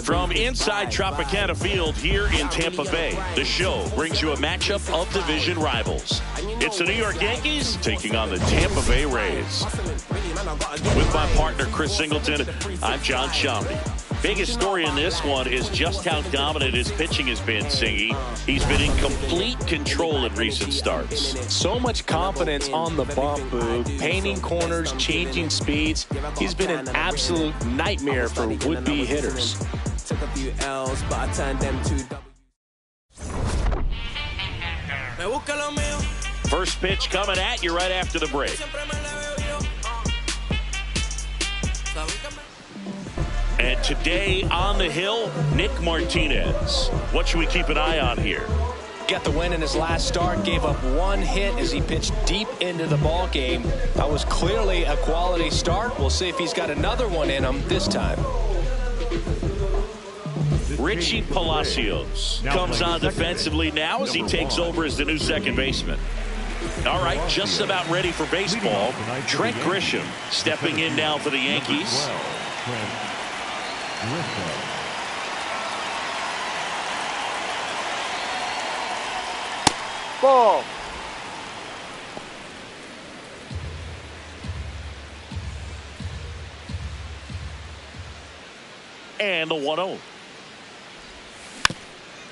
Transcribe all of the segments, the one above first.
From inside Tropicana Field here in Tampa Bay, the show brings you a matchup of division rivals. It's the New York Yankees taking on the Tampa Bay Rays. With my partner Chris Singleton, I'm John Shambi. Biggest story in this one is just how dominant his pitching has been, Singy. He's been in complete control in recent starts. So much confidence on the bump, Boog. Painting corners, changing speeds. He's been an absolute nightmare for would-be hitters. Took a few L's, but I turned them to First pitch coming at you right after the break. And today on the hill, Nick Martinez. What should we keep an eye on here? Got the win in his last start, gave up one hit as he pitched deep into the ball game. That was clearly a quality start. We'll see if he's got another one in him this time. Richie Palacios comes on defensively now as he takes over as the new second baseman. All right, just about ready for baseball. Trent Grisham stepping in now for the Yankees. Ball. And the 1-0.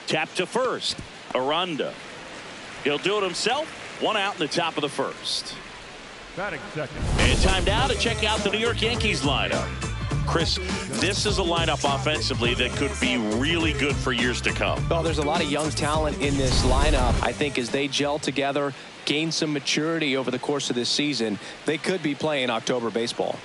Tap to first. Aranda. He'll do it himself. One out in the top of the first. And time now to check out the New York Yankees lineup. Chris, this is a lineup offensively that could be really good for years to come. Well, there's a lot of young talent in this lineup. I think as they gel together, gain some maturity over the course of this season, they could be playing October baseball.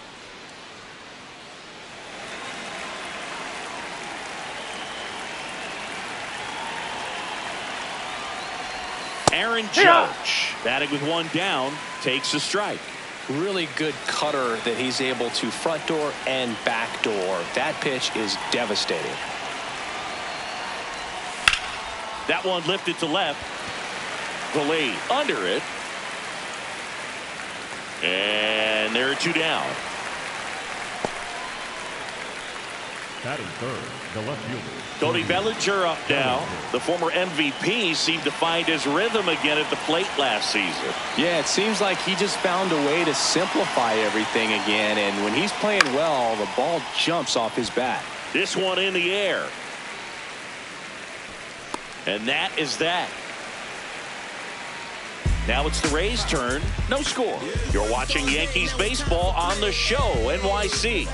Aaron Judge, batting with one down, takes a strike. Really good cutter that he's able to front door and back door. That pitch is devastating. That one lifted to left. Valade under it. And there are two down. Batting third, the left fielder. Cody Bellinger up now. The former MVP seemed to find his rhythm again at the plate last season. Yeah, it seems like he just found a way to simplify everything again. And when he's playing well, the ball jumps off his bat. This one in the air. And that is that. Now it's the Rays' turn. No score. You're watching Yankees baseball on the show, NYC.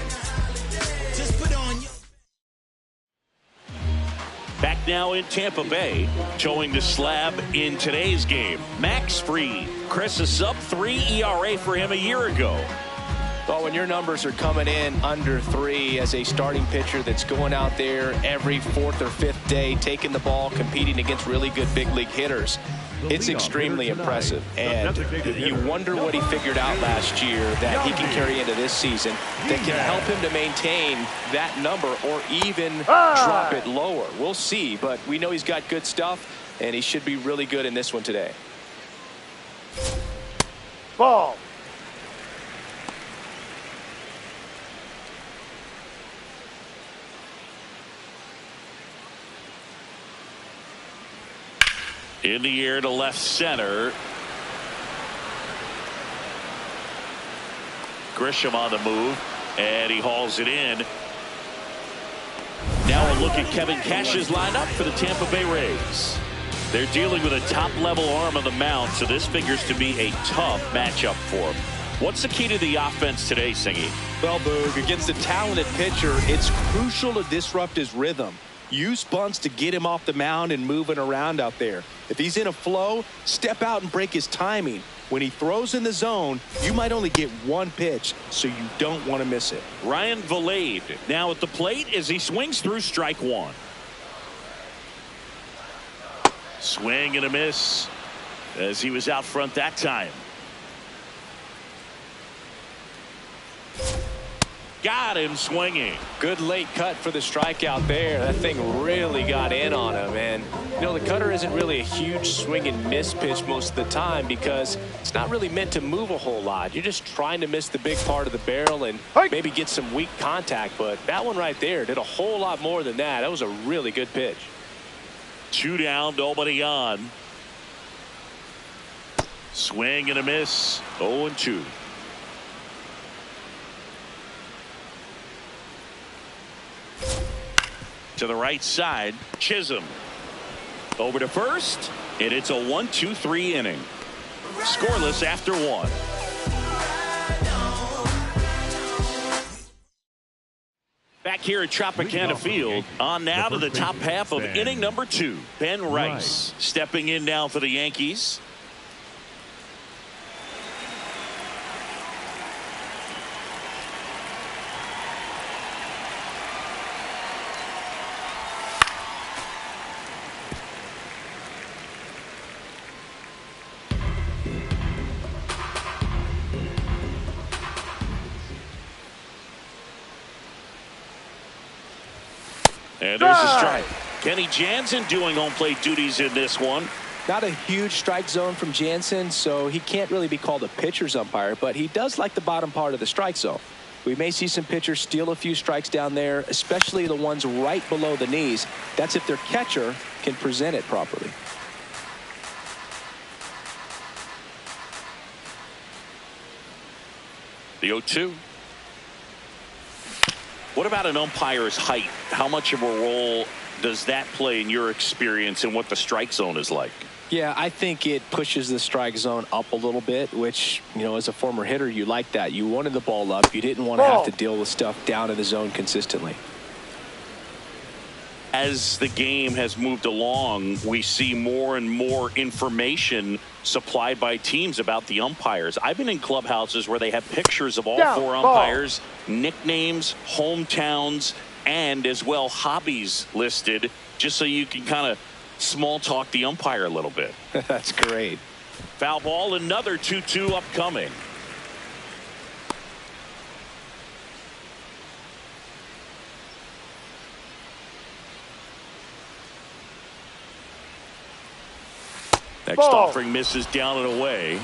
Back now in Tampa Bay, towing the slab in today's game. Max Fried. Chris, a sub-3 ERA for him a year ago. Well, when your numbers are coming in under 3 as a starting pitcher that's going out there every 4th or 5th day, taking the ball, competing against really good big league hitters, it's extremely impressive. And you wonder what he figured out last year that he can carry into this season that can help him to maintain that number or even drop it lower. We'll see, but we know he's got good stuff, and he should be really good in this one today. Ball. In the air to left center. Grisham on the move, and he hauls it in. Now a look at Kevin Cash's lineup for the Tampa Bay Rays. They're dealing with a top-level arm on the mound, so this figures to be a tough matchup for him. What's the key to the offense today, Singy? Well, Boog, against a talented pitcher, it's crucial to disrupt his rhythm. Use bunts to get him off the mound and moving around out there. If he's in a flow, step out and break his timing. When he throws in the zone, you might only get one pitch, so you don't want to miss it. Ryan Valade now at the plate as he swings through strike one. Swing and a miss as he was out front that time. Got him swinging. Good late cut for the strikeout there. That thing really got in on him. And, you know, the cutter isn't really a huge swing and miss pitch most of the time because it's not really meant to move a whole lot. You're just trying to miss the big part of the barrel and maybe get some weak contact. But that one right there did a whole lot more than that. That was a really good pitch. 2 down, nobody on. Swing and a miss. 0-2. To the right side, Chisholm. Over to first, and it's a 1-2-3 inning. Scoreless after 1. Back here at Tropicana Field, on now to the top half of inning number 2. Ben Rice stepping in now for the Yankees. And there's a strike. Kenny Jansen doing home plate duties in this one. Not a huge strike zone from Jansen, so he can't really be called a pitcher's umpire, but he does like the bottom part of the strike zone. We may see some pitchers steal a few strikes down there, especially the ones right below the knees. That's if their catcher can present it properly. The 0-2. What about an umpire's height? How much of a role does that play in your experience and what the strike zone is like? Yeah, I think it pushes the strike zone up a little bit, which, you know, as a former hitter, you like that. You wanted the ball up. You didn't want to have to deal with stuff down in the zone consistently. As the game has moved along, we see more and more information supplied by teams about the umpires. I've been in clubhouses where they have pictures of all 4 umpires, nicknames, hometowns, and as well hobbies listed, just so you can kind of small talk the umpire a little bit. That's great. Foul ball, another 2-2 upcoming. Next offering misses down and away.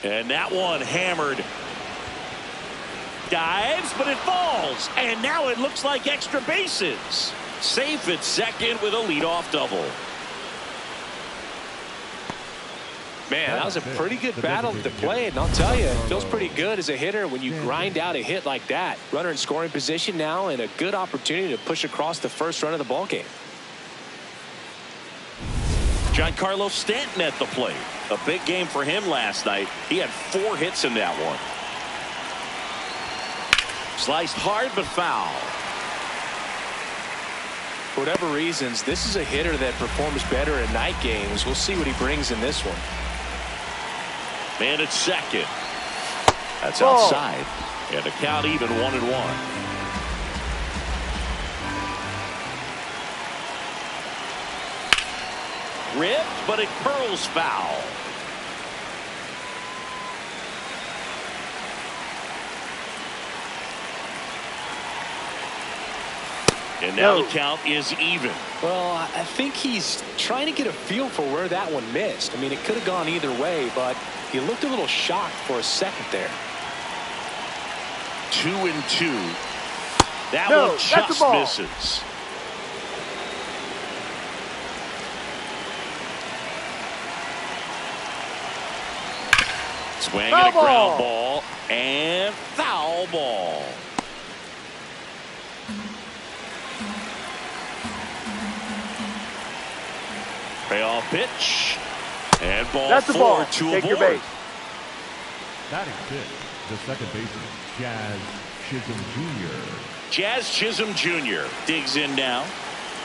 And that one hammered. Dives, but it falls. And now it looks like extra bases. Safe at second with a leadoff double. Man, that was a pretty good battle at the plate, and I'll tell you, it feels pretty good as a hitter when you grind out a hit like that. Runner in scoring position now, and a good opportunity to push across the first run of the ballgame. Giancarlo Stanton at the plate. A big game for him last night. He had 4 hits in that one. Sliced hard but foul. For whatever reasons, this is a hitter that performs better in night games. We'll see what he brings in this one. Man at second. That's outside. And the count even 1-1. Ripped, but it curls foul. And now the count is even. Well, I think he's trying to get a feel for where that one missed. I mean, it could have gone either way, but he looked a little shocked for a second there. 2-2. That one just misses. Swing and a ground ball and foul ball. Payoff pitch and ball 4 to a board. Batting 6, the second baseman, Jazz Chisholm Jr. Jazz Chisholm Jr. digs in now.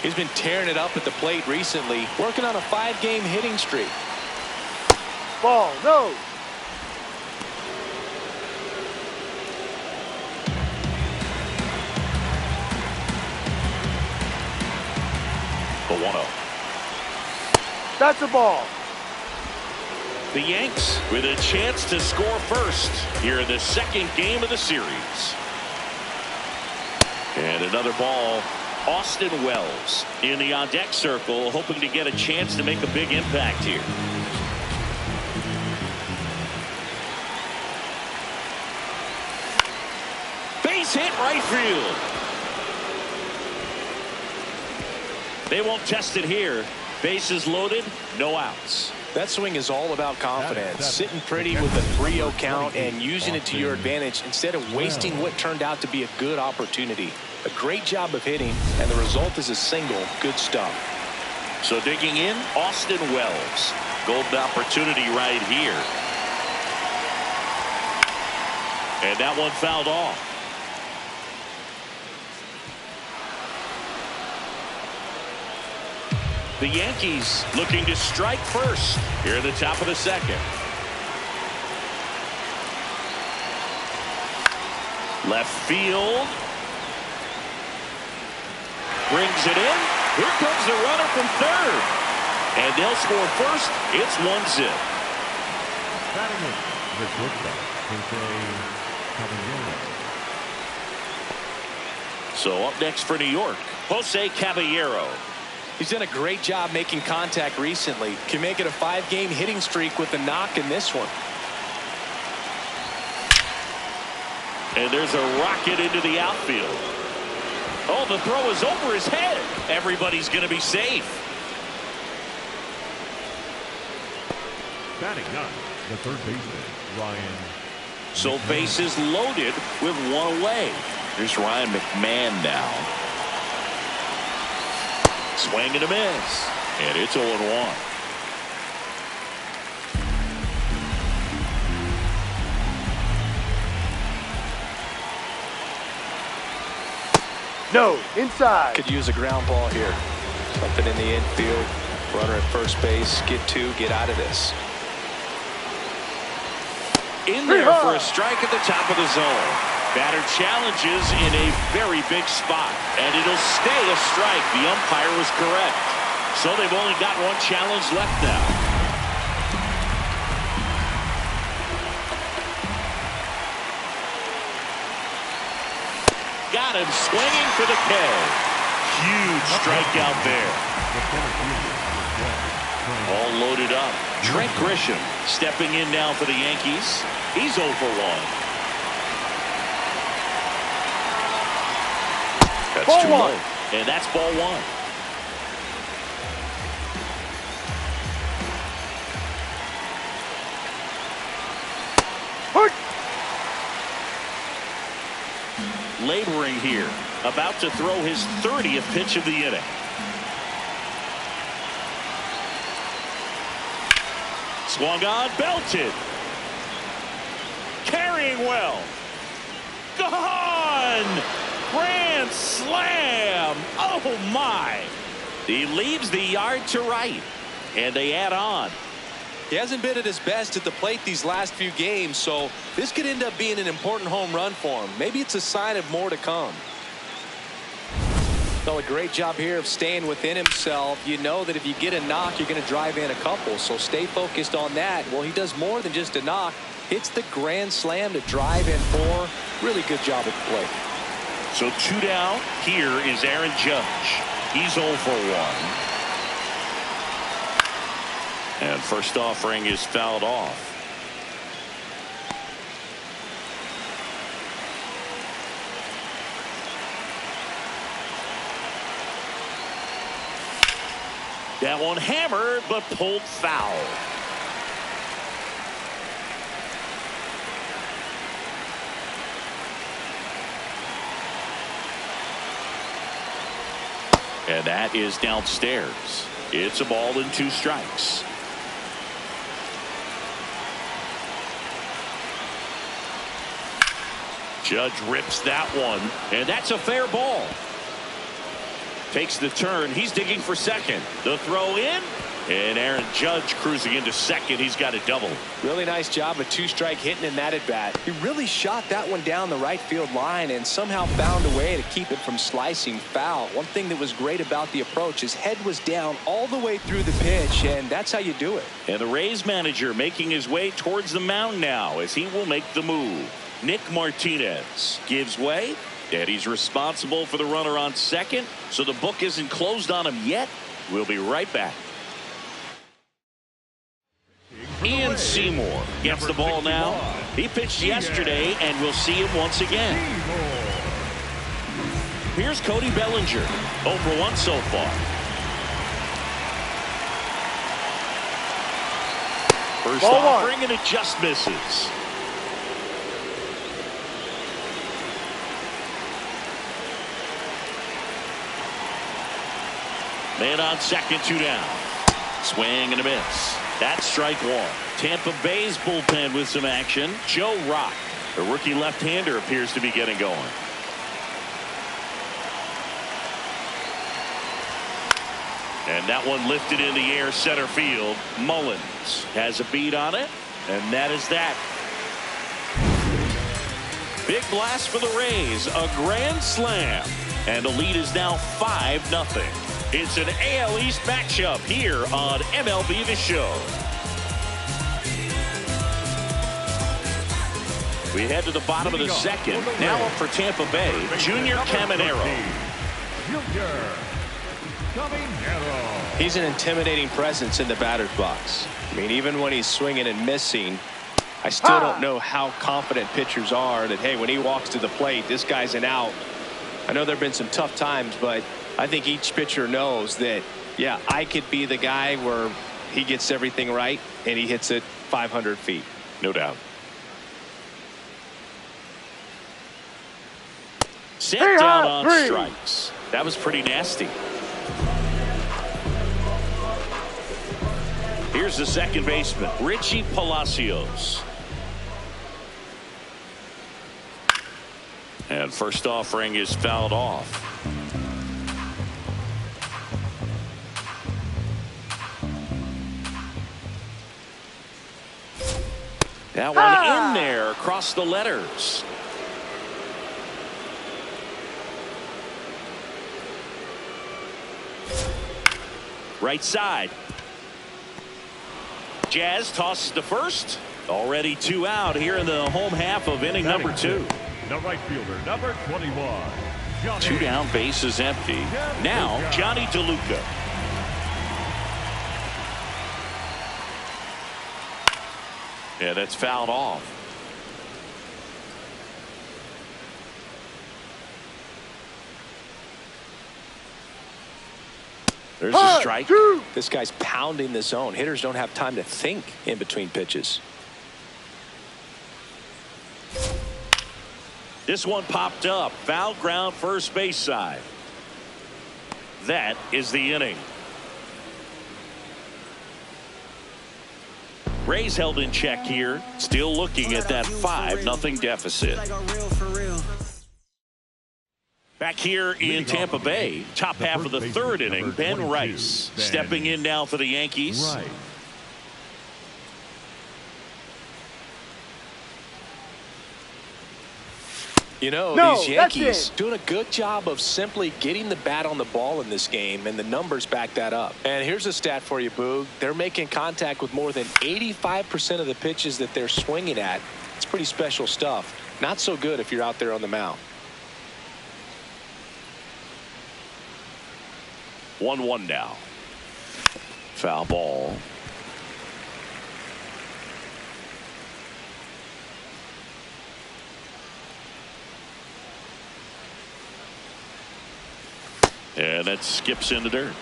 He's been tearing it up at the plate recently, working on a 5-game hitting streak. Ball, no. The 1-0. That's a ball. The Yanks with a chance to score first here in the second game of the series. And another ball. Austin Wells in the on-deck circle, hoping to get a chance to make a big impact here. Base hit right field. They won't test it here. Bases loaded, no outs. That swing is all about confidence. Sitting pretty with a 3-0 count and using it to your advantage instead of wasting what turned out to be a good opportunity. A great job of hitting, and the result is a single. Good stuff. So digging in, Austin Wells. Golden opportunity right here. And that one fouled off. The Yankees looking to strike first here at the top of the second. Left field. Brings it in. Here comes the runner from third. And they'll score first. It's 1-0. Batting in the shortstop, Jose Caballero. So up next for New York, Jose Caballero. He's done a great job making contact recently. Can make it a 5-game hitting streak with the knock in this one. And there's a rocket into the outfield. Oh, the throw is over his head. Everybody's going to be safe. Batting up, the third baseman, Ryan. So bases loaded with one away. Here's Ryan McMahon now. Swing and a miss. And it's 0-1. No, inside. Could use a ground ball here. Something in the infield. Runner at first base. Get two. Get out of this. In there for a strike at the top of the zone. Batter challenges in a very big spot. And it'll stay a strike. The umpire was correct. So they've only got one challenge left now. Got him swinging for the K. Huge strikeout there. All loaded up. Trent Grisham stepping in now for the Yankees. He's 0 for 1. That's ball too one. low. And that's ball 1. Laboring here, about to throw his 30th pitch of the inning. Swung on, belted. Carrying well. Gone! Grand slam! Oh my! He leaves the yard to right, and they add on. He hasn't been at his best at the plate these last few games, so this could end up being an important home run for him. Maybe it's a sign of more to come. So a great job here of staying within himself. You know that if you get a knock, you're going to drive in a couple, so stay focused on that. Well, he does more than just a knock. Hits the grand slam to drive in 4. Really good job at the plate. So 2 down. Here is Aaron Judge. He's 0 for 1. And first offering is fouled off. That one hammered but pulled foul. And that is downstairs. It's a ball and 2 strikes. Judge rips that one, and that's a fair ball. Takes the turn. He's digging for second. The throw in, And Aaron Judge cruising into second. He's got a double. Really nice job of two-strike hitting in that at bat. He really shot that one down the right field line and somehow found a way to keep it from slicing foul. One thing that was great about the approach, his head was down all the way through the pitch, and that's how you do it. And the Rays manager making his way towards the mound now as he will make the move. Nick Martinez gives way, and he's responsible for the runner on second, so the book isn't closed on him yet. We'll be right back. Ian Seymour gets the ball now. He pitched yesterday, and we'll see him once again. Here's Cody Bellinger, 0 for 1 so far. First offering, and it just misses. Man on second, 2 down. Swing and a miss. That's strike 1. Tampa Bay's bullpen with some action. Joe Rock, the rookie left-hander, appears to be getting going. And that one lifted in the air center field. Mullins has a beat on it, and that is that. Big blast for the Rays, a grand slam, and the lead is now 5-0. It's an AL East matchup here on MLB The Show. We head to the bottom of the second. Now up for Tampa Bay, Junior Caminero. He's an intimidating presence in the batter's box. I mean, even when he's swinging and missing, I still don't know how confident pitchers are that, hey, when he walks to the plate, this guy's an out. I know there have been some tough times, but I think each pitcher knows that, yeah, I could be the guy where he gets everything right and he hits it 500 feet. No doubt. Sent down on strikes. That was pretty nasty. Here's the second baseman, Richie Palacios. And first offering is fouled off. That one in there across the letters. Right side. Jazz tosses to first. Already 2 out here in the home half of inning number 2. The right fielder, number 21. 2 down, base is empty. Now Johnny DeLuca. Yeah, that's fouled off. There's a strike. This guy's pounding the zone. Hitters don't have time to think in between pitches. This one popped up. Foul ground, first base side. That is the inning. Rays held in check here. Still looking at that 5-0 deficit. Back here in Tampa Bay, top half of the third inning, Ben Rice stepping in now for the Yankees. You know, these Yankees doing a good job of simply getting the bat on the ball in this game, and the numbers back that up. And here's a stat for you, Boog. They're making contact with more than 85% of the pitches that they're swinging at. It's pretty special stuff. Not so good if you're out there on the mound. 1-1 now. Foul ball. And that skips in the dirt.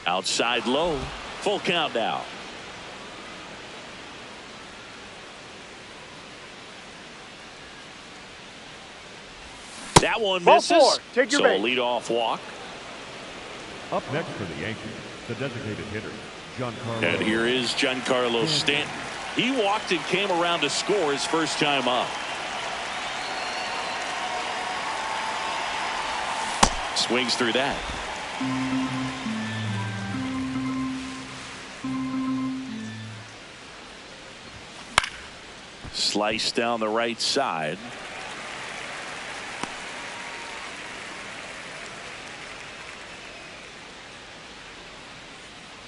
Outside low. Full count now. That one misses. Take your so bait. A leadoff walk. Up next for the Yankees, the designated hitter, Giancarlo. And here is Giancarlo Stanton. He walked and came around to score his first time up. Swings through that. Slice down the right side.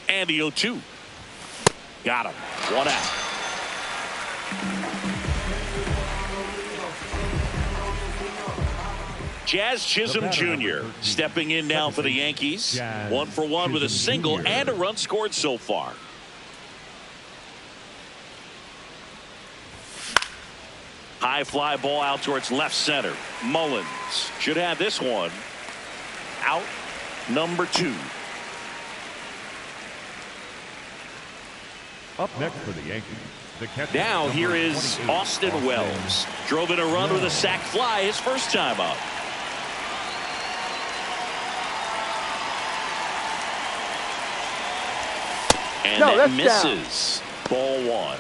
And the 0-2. Got him. 1 out. Jazz Chisholm Jr. stepping in now for the Yankees. 1 for 1 with a single and a run scored so far. High fly ball out towards left center. Mullins should have this one. Out number 2. Up next for the Yankees, the catcher. Now here is Austin Wells. Drove in a run with a sac fly his first time up. And that misses. Ball 1.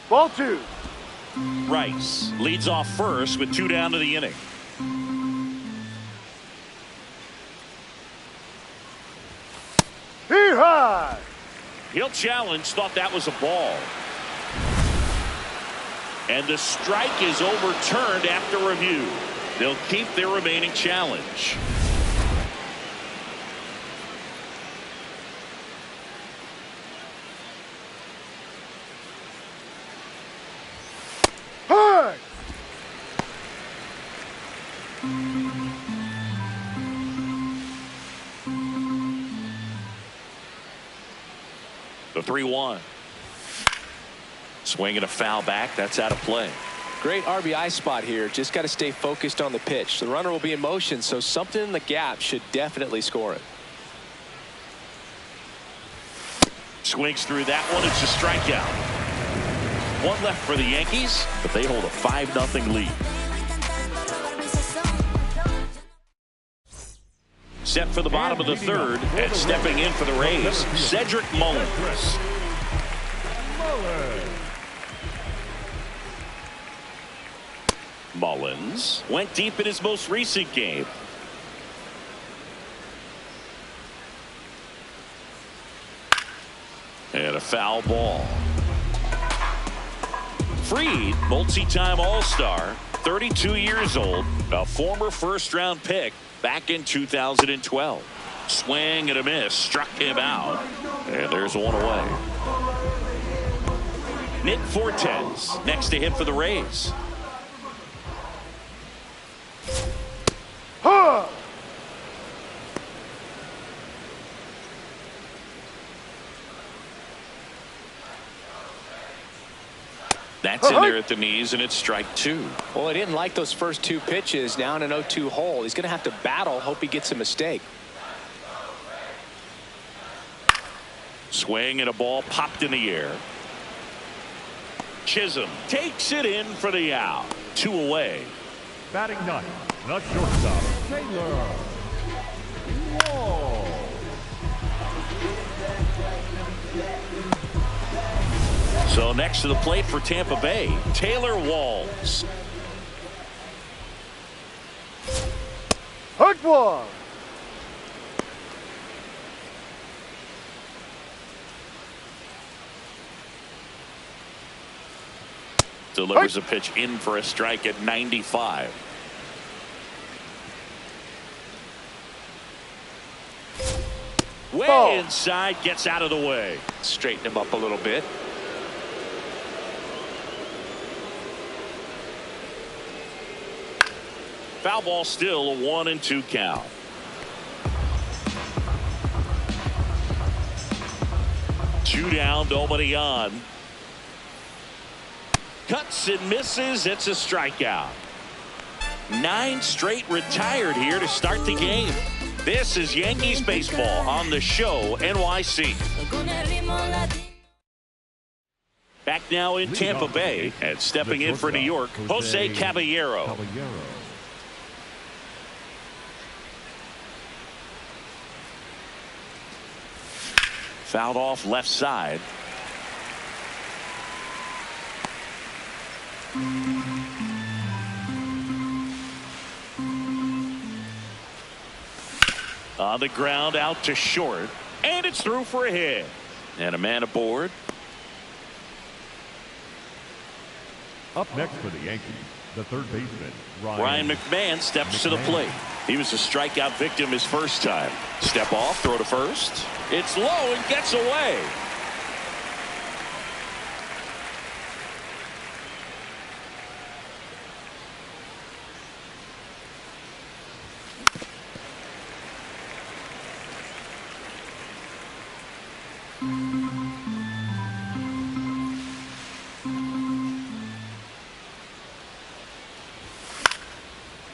Ball 2. Rice leads off first with 2 down to the inning. High. He'll challenge. Thought that was a ball. And the strike is overturned after review. They'll keep their remaining challenge. High. The 3-1. Swing and a foul back. That's out of play. Great RBI spot here. Just got to stay focused on the pitch. The runner will be in motion, so something in the gap should definitely score it. Swings through that one. It's a strikeout. 1 left for the Yankees, but they hold a 5-0 lead. Set for the bottom of the 3rd, and stepping in for the Rays, Cedric Mullins. Mullins went deep in his most recent game. And a foul ball. Fried, multi-time All-Star, 32 years old, a former first-round pick back in 2012. Swing and a miss, struck him out, and there's 1 away. Nick Fortes next to hit for the Rays. Huh. That's in there at the knees, and it's strike 2. Well, he didn't like those first 2 pitches. Now in an 0-2 hole. He's going to have to battle. Hope he gets a mistake. Swing and a ball popped in the air. Chisholm takes it in for the out. 2 away. Batting 9, the shortstop, Taylor Wall. So next to the plate for Tampa Bay, Taylor Walls. Hook 1. Delivers a pitch in for a strike at 95. Way inside, gets out of the way. Straighten him up a little bit. Foul ball, still a 1-2 count. Two down, nobody on. Cuts and misses. It's a strikeout. 9 straight retired here to start the game. This is Yankees baseball on the show NYC. Back now in Tampa Bay, and stepping in for New York, Jose Caballero. Fouled off left side. On the ground, out to short, and it's through for a hit. And a man aboard. Up next for the Yankees, the third baseman, Ryan McMahon steps to the plate. He was a strikeout victim his first time. Step off, throw to first. It's low and gets away.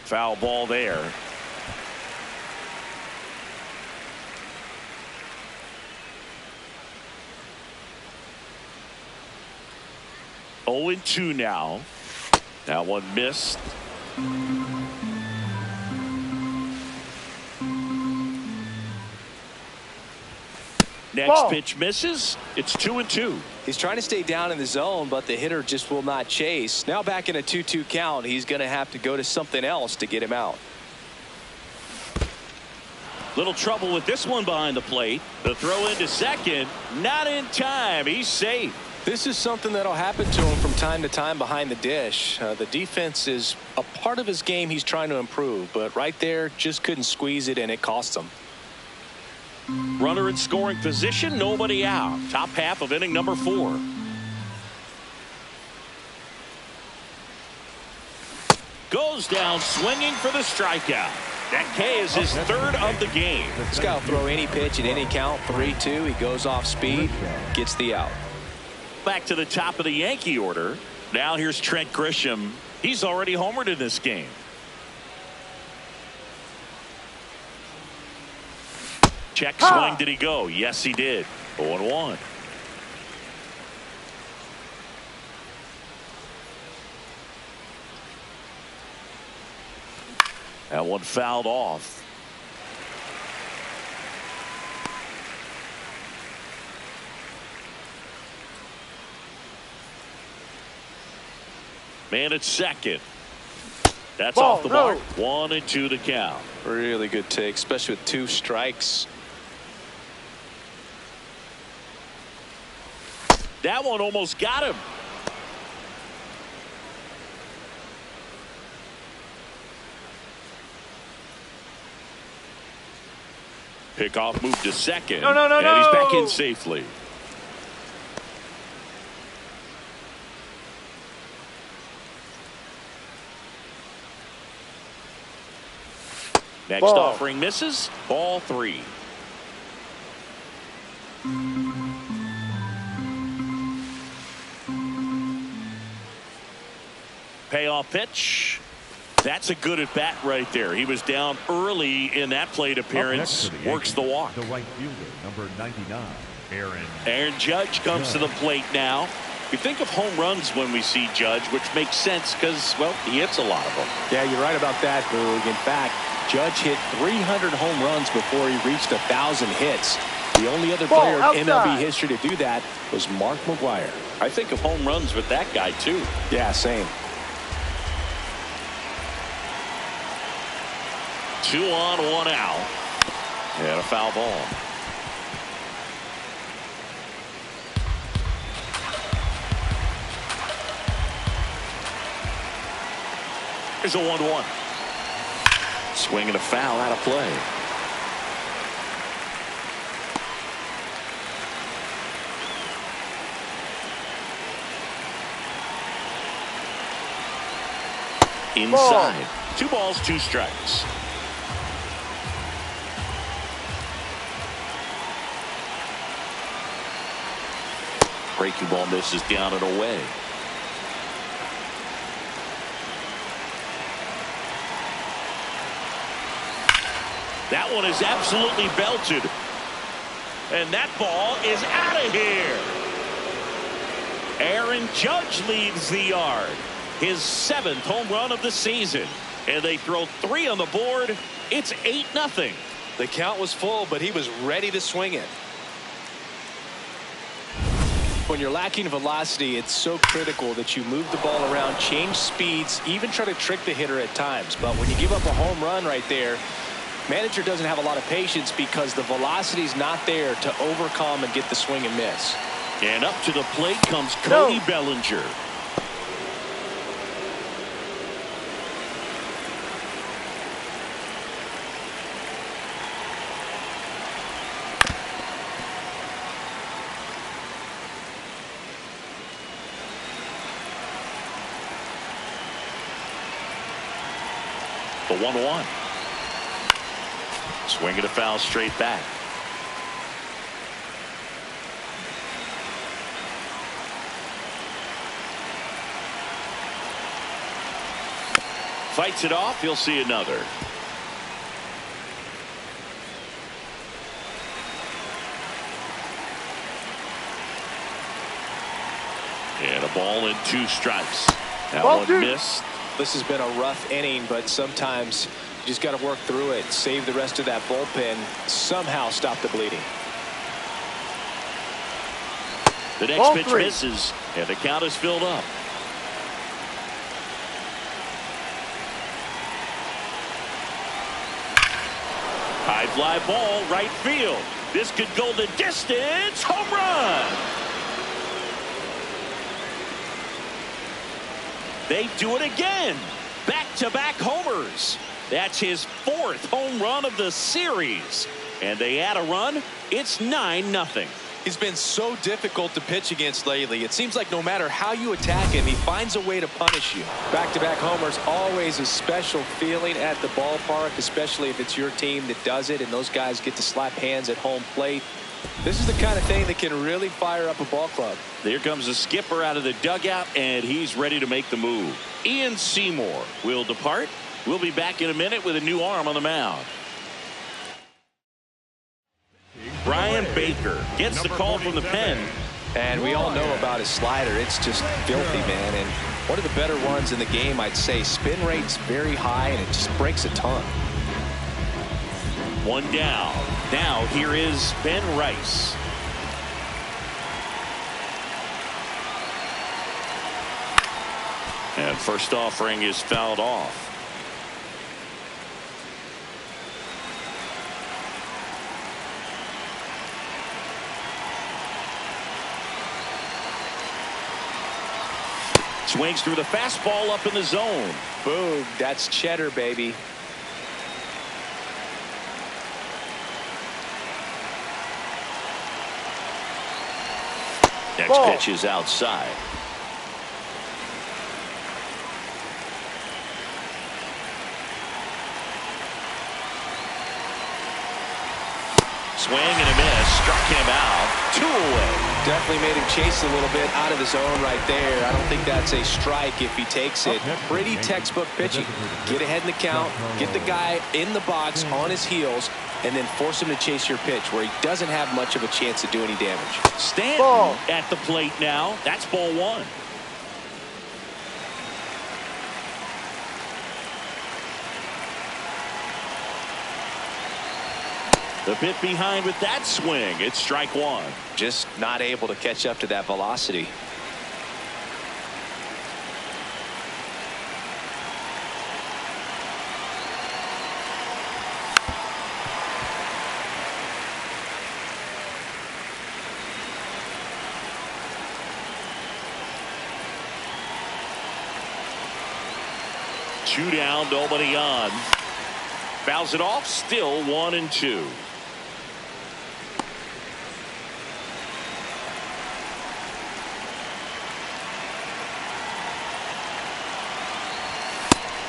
Foul ball there. Oh, 0-2 now. That one missed. Next Ball. pitch misses. It's 2-2. He's trying to stay down in the zone, but the hitter just will not chase. Now back in a 2-2 count, he's going to have to go to something else to get him out. Little trouble with this one behind the plate. The throw into second, not in time. He's safe. This is something that'll happen to him from time to time behind the dish. The defense is a part of his game he's trying to improve, but right there just couldn't squeeze it, and it cost him. Runner in scoring position, nobody out. Top half of inning number 4. Goes down swinging for the strikeout. That K is his third of the game. This guy will throw any pitch at any count. 3-2. He goes off speed, gets the out. Back to the top of the Yankee order. Now here's Trent Grisham. He's already homered in this game. Check swing. Did he go? Yes, he did. 0-1. That one fouled off. Man at second. That's Ball, off the no. mark. 1-2 to count. Really good take, especially with 2 strikes. That one almost got him. Pickoff moved to second. No. And he's back in safely. Next Ball. offering misses. Ball 3. Payoff pitch. That's a good at bat right there. He was down early in that plate appearance. Works the walk. The right fielder, number 99, Aaron Judge comes to the plate now. We think of home runs when we see Judge, which makes sense because, well, he hits a lot of them. Yeah, you're right about that, Boog. In fact, Judge hit 300 home runs before he reached 1,000 hits. The only other player in MLB history to do that was Mark McGwire. I think of home runs with that guy, too. Yeah, same. 2 on, 1 out. And a foul ball. Here's a 1-1. Swing and a foul out of play. Inside. 2 balls, 2 strikes. Breaking ball misses down and away. That one is absolutely belted. And that ball is out of here. Aaron Judge leaves the yard. His 7th home run of the season. And they throw 3 on the board. It's 8-0. The count was full, but he was ready to swing it. when you're lacking velocity, it's so critical that you move the ball around, change speeds, even try to trick the hitter at times. But when you give up a home run right there, manager doesn't have a lot of patience because the velocity's not there to overcome and get the swing and miss. And up to the plate comes Cody Bellinger. The 1-1. Swing and a foul straight back. Fights it off. He'll see another. And a ball and 2 strikes. That one missed. This has been a rough inning, but sometimes you just got to work through it, save the rest of that bullpen, somehow stop the bleeding. The next pitch misses, and the count is filled up. High fly ball, right field. This could go the distance. Home run. They do it again. Back-to-back homers. That's his 4th home run of the series. And they add a run. It's 9-0. He's been so difficult to pitch against lately. It seems like no matter how you attack him, he finds a way to punish you. Back-to-back homers, always a special feeling at the ballpark, especially if it's your team that does it and those guys get to slap hands at home plate. This is the kind of thing that can really fire up a ball club. There comes the skipper out of the dugout, and he's ready to make the move. Ian Seymour will depart. We'll be back in a minute with a new arm on the mound. Brian Baker gets the call from the pen. And we all know about his slider. It's just filthy, man. And one of the better ones in the game, I'd say. Spin rate's very high, and it just breaks a ton. 1 down. Now here is Ben Rice. And first offering is fouled off. Swings through the fastball up in the zone. Boom. That's cheddar, baby. Next pitch is outside. Swing and a miss. Struck him out. 2 away. Definitely made him chase a little bit out of the zone right there. I don't think that's a strike if he takes it. Pretty textbook pitching. Get ahead in the count. Get the guy in the box on his heels. And then force him to chase your pitch where he doesn't have much of a chance to do any damage. Stanton at the plate now. That's ball 1. The bit behind with that swing. It's strike 1. Just not able to catch up to that velocity. Two down, nobody on. Fouls it off, still 1-2.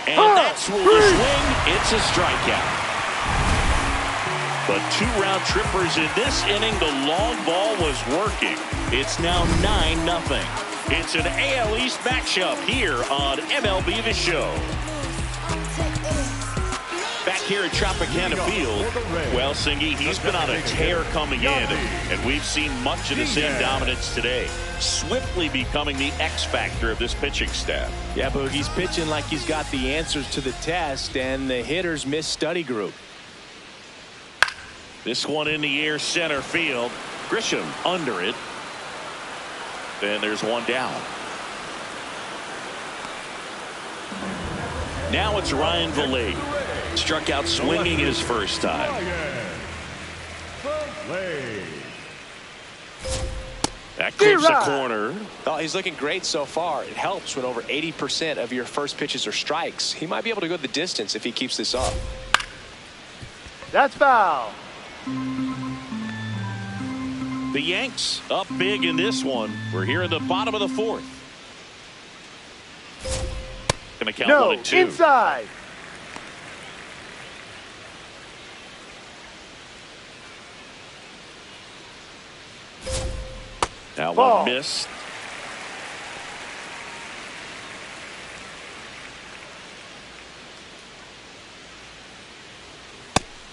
And that's where the swing. It's a strikeout. But 2 round trippers in this inning. The long ball was working. It's now 9-0. It's an AL East matchup here on MLB The Show. Back here at Tropicana Field, well, Singy, he's been on a tear coming in, and we've seen much of the same dominance today. Swiftly becoming the X factor of this pitching staff. Yeah, but he's pitching like he's got the answers to the test, and the hitters miss study group. This one in the air, center field. Grisham under it. And there's one down. Now it's Ryan Villet. Struck out swinging his first time. That clears the corner. Oh, he's looking great so far. It helps when over 80% of your first pitches are strikes. He might be able to go the distance if he keeps this up. That's foul. The Yanks up big in this one. We're here in the bottom of the fourth. Gonna count 1 and 2. Inside. Now Ball. one missed.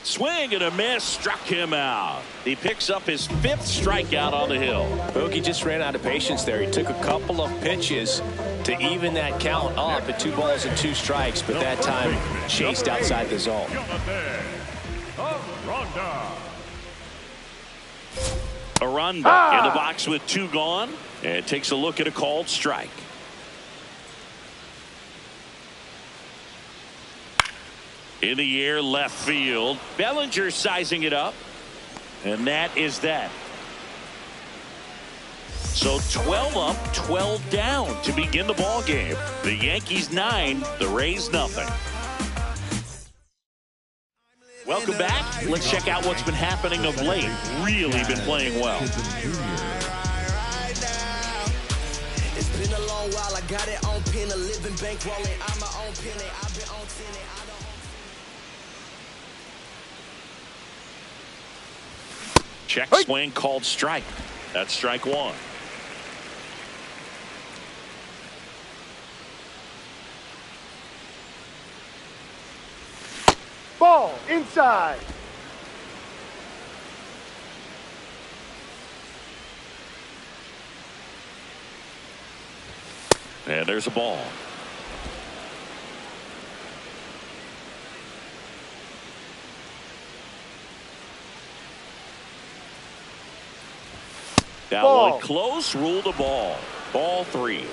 Swing and a miss, struck him out. He picks up his 5th strikeout on the hill. Bogey just ran out of patience there. He took a couple of pitches to even that count up at 2 balls and 2 strikes, but that time chased outside the zone. Aranda in the box with 2 gone, and takes a look at a called strike. In the air, left field. Bellinger sizing it up, and that is that. So 12 up, 12 down to begin the ball game. The Yankees 9, the Rays nothing. Welcome back. Let's check out what's been happening of late. Really been playing well. It's been a long while. I got it on pin, a living bankrolling. I'm my own penny. I've been on 10. Check swing called strike. That's strike 1. Ball inside. And there's a ball. That ball. one close, ruled a ball. Ball 3.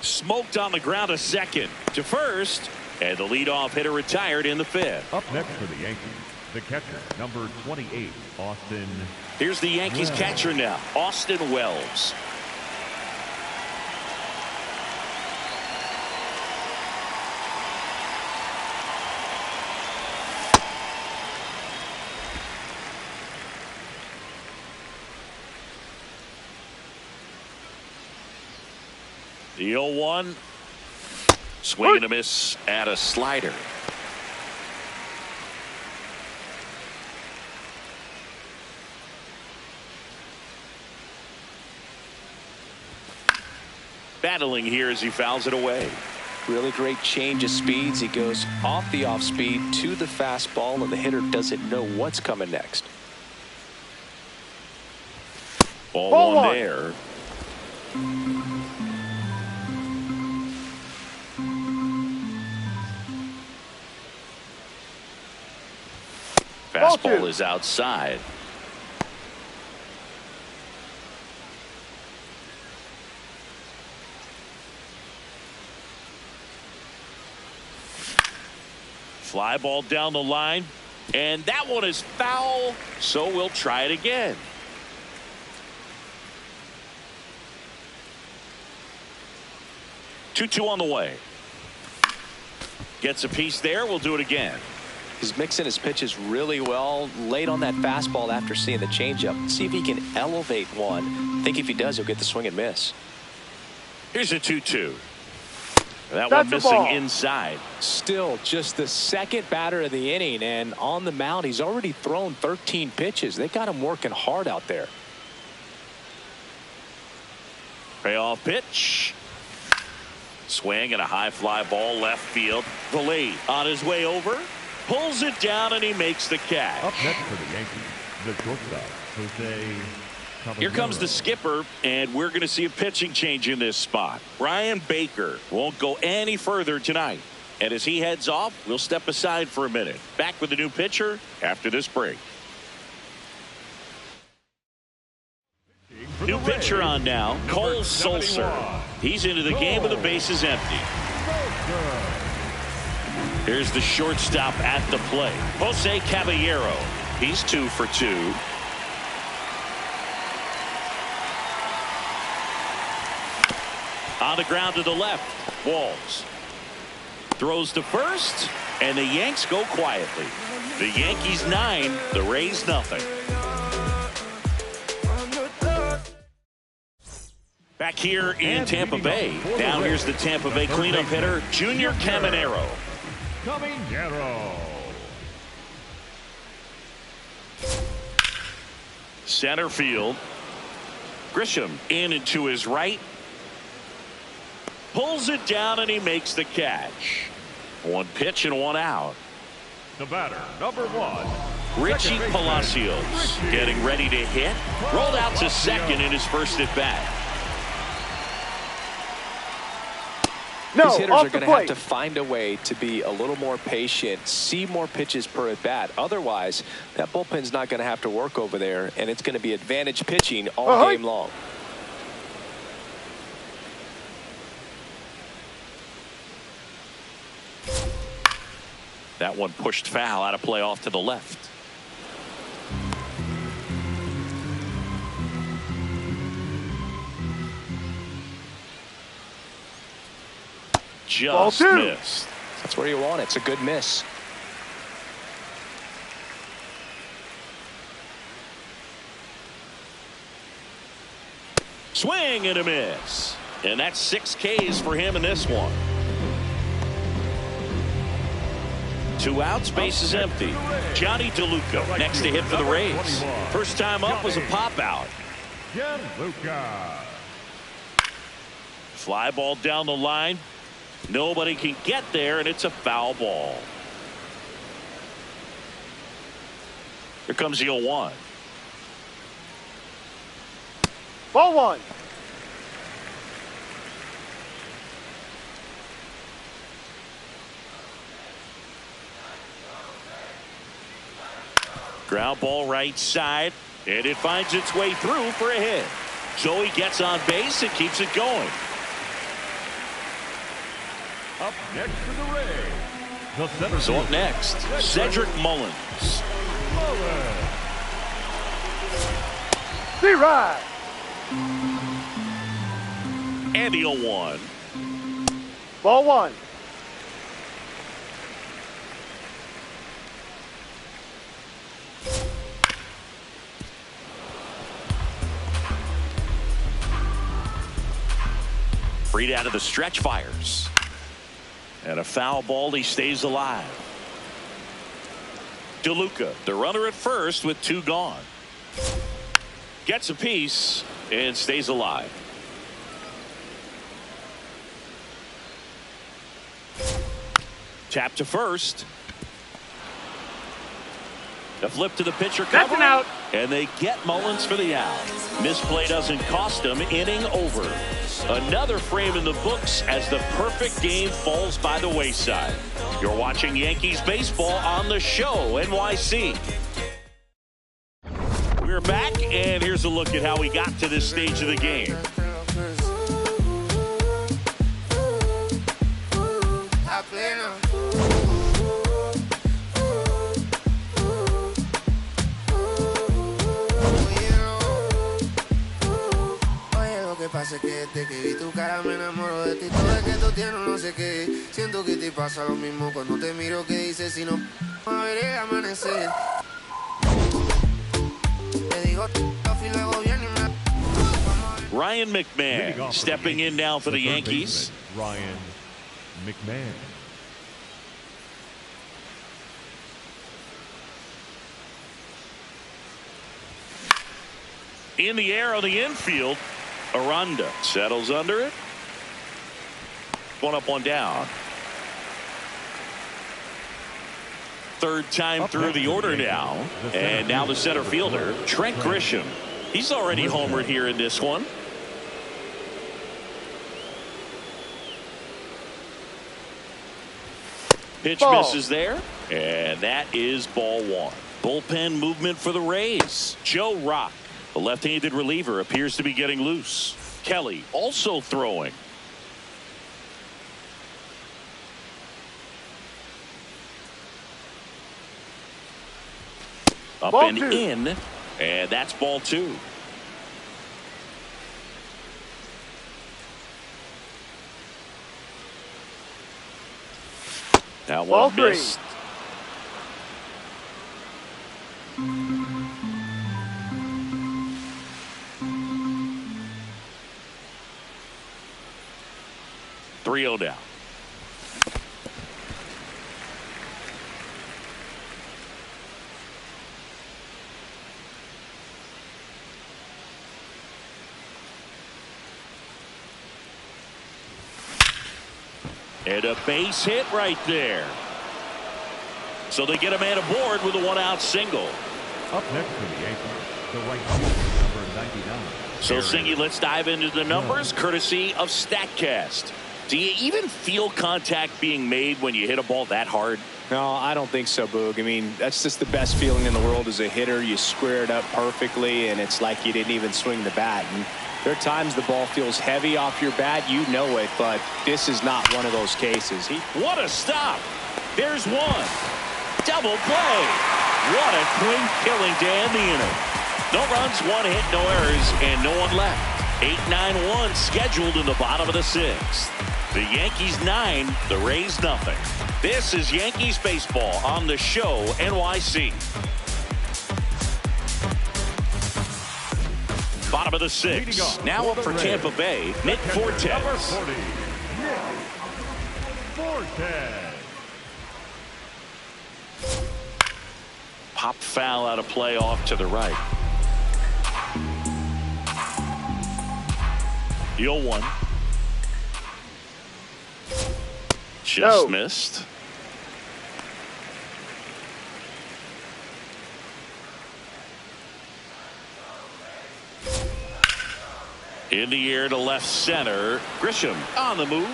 Smoked on the ground, a second to first, and the leadoff hitter retired in the 5th. Up next for the Yankees, the catcher, number 28, Austin. Here's the Yankees catcher now, Austin Wells. The 0-1. Swing and a miss at a slider. Battling here as he fouls it away. Really great change of speeds. He goes off the off speed to the fastball, and the hitter doesn't know what's coming next. Ball 1 there. Fastball is outside. Fly ball down the line, and that one is foul, so we'll try it again. Two on the way. Gets a piece there. We'll do it again. He's mixing his pitches really well. Late on that fastball after seeing the changeup. See if he can elevate one. I think if he does, he'll get the swing and miss. Here's a 2-2. That That's one missing ball. inside. Still just the second batter of the inning, and on the mound, he's already thrown 13 pitches. They got him working hard out there. Payoff pitch. Swing and a high fly ball left field. Villet on his way over. Pulls it down and he makes the catch. Up next for the Yankees, the shortstop, Jose. Here comes the skipper, and we're going to see a pitching change in this spot. Brian Baker won't go any further tonight. And as he heads off, we'll step aside for a minute. Back with a new pitcher after this break. New pitcher on now, Cole Sulser. He's into the game with the bases empty. Here's the shortstop at the plate, Jose Caballero. He's 2 for 2. On the ground to the left, Walls throws to first, and the Yanks go quietly. The Yankees 9, the Rays nothing. Back here in Tampa Bay. Now here's the Tampa Bay cleanup hitter, Junior Caminero. Center field. Grisham in and to his right. Pulls it down and he makes the catch. 1 pitch and 1 out. The batter, number 1. Richie Palacios getting ready to hit. Rolled out to second in his first at bat. These hitters are going to have to find a way to be a little more patient, see more pitches per at bat. Otherwise, that bullpen's not going to have to work over there, and it's going to be advantage pitching all game long. That one pushed foul, out of play off to the left. Just missed. That's where you want it. It's a good miss. Swing and a miss. And that's 6 Ks for him in this one. 2 outs, base is empty. Johnny DeLuca next to hit for the Rays. First time up was a pop out. Fly ball down the line. Nobody can get there, and it's a foul ball. Here comes the 0-1. Ball 1. Ground ball right side, and it finds its way through for a hit. So he gets on base and keeps it going. Up next to the Rays. So up next, Cedric Mullins. B-Ride. And the 0-1. Ball 1. Freed out of the stretch, fires. And a foul ball, he stays alive. DeLuca, the runner at first with 2 gone. Gets a piece and stays alive. Tap to first. The flip to the pitcher. That's an out. And they get Mullins for the out. Misplay doesn't cost him. Inning over. Another frame in the books as the perfect game falls by the wayside. You're watching Yankees baseball on the show, NYC. We're back, and here's a look at how we got to this stage of the game. Pasa que desde que vi tu cara me enamoro de ti. Todo es que tú tienes no sé qué. Siento que te pasa lo mismo cuando te miro. Que dices si no a ver el amanecer. Te digo y luego viene Ryan McMahon stepping in now for the Yankees. Ryan McMahon. In the air on the infield. Aranda settles under it. 1 up, 1 down. Third time through the order now. And now the center fielder, Trent Grisham. He's already homered here in this one. Pitch Ball. misses there, and that is ball one. Bullpen movement for the Rays. Joe Rock, the left-handed reliever, appears to be getting loose. Kelly also throwing. Up Ball and two. in, and that's ball two. Now Ball one three. missed. Three 0 down. And a base hit right there. So they get a man aboard with a one-out single. Up next for the Yankees, the right fielder, number 99. So, Aaron. Singy, let's dive into the numbers, courtesy of StatCast. Do you even feel contact being made when you hit a ball that hard? No, I don't think so, Boog. I mean, that's just the best feeling in the world as a hitter. You square it up perfectly, and it's like you didn't even swing the bat. And there are times the ball feels heavy off your bat. You know it, but this is not one of those cases. What a stop. There's one. Double play. What a clean killing to end the inning. No runs, one hit, no errors, and no one left. 8-9-1 scheduled in the bottom of the sixth. The Yankees 9, the Rays nothing. This is Yankees baseball on the Show NYC. Bottom of the sixth. Now up for Tampa Bay, Nick Fortes. Number 40, Nick Fortes. Pop foul out of play off to the right. The 0-1. Just missed. In the air to left center. Grisham on the move.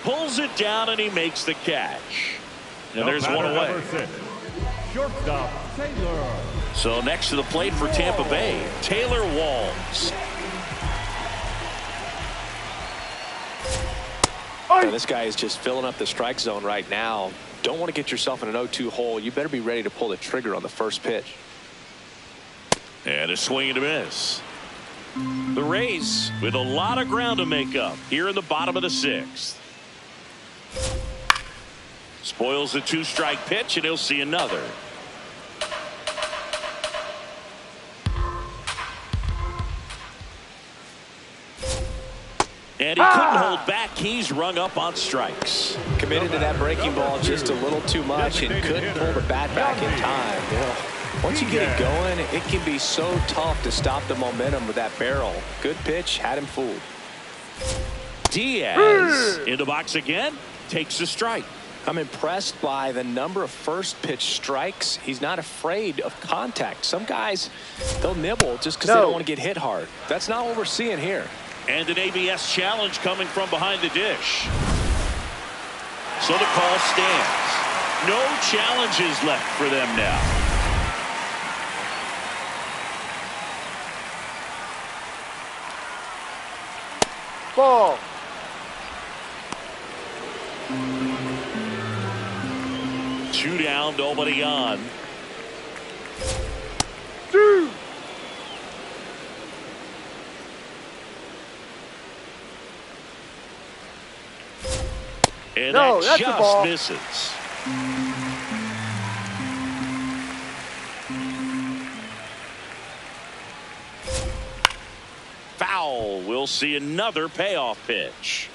Pulls it down and he makes the catch. And there's one away. Number 6, shortstop Taylor. So next to the plate for Tampa Bay, Taylor Walls. This guy is just filling up the strike zone right now. Don't want to get yourself in an 0-2 hole. You better be ready to pull the trigger on the first pitch. And a swing and a miss. The Rays with a lot of ground to make up here in the bottom of the sixth. Spoils the 2-strike pitch, and he'll see another. And he couldn't hold back. He's rung up on strikes. Committed to that breaking ball just a little too much and couldn't pull the bat back in time. You know, once you get it going, it can be so tough to stop the momentum with that barrel. Good pitch, had him fooled. Diaz in the box again, takes the strike. I'm impressed by the number of first pitch strikes. He's not afraid of contact. Some guys, they'll nibble just because they don't want to get hit hard. That's not what we're seeing here. And an ABS challenge coming from behind the dish. So the call stands. No challenges left for them now. Ball. Two down, nobody on. Two. And No, that that's a just ball. misses. Foul. We'll see another payoff pitch.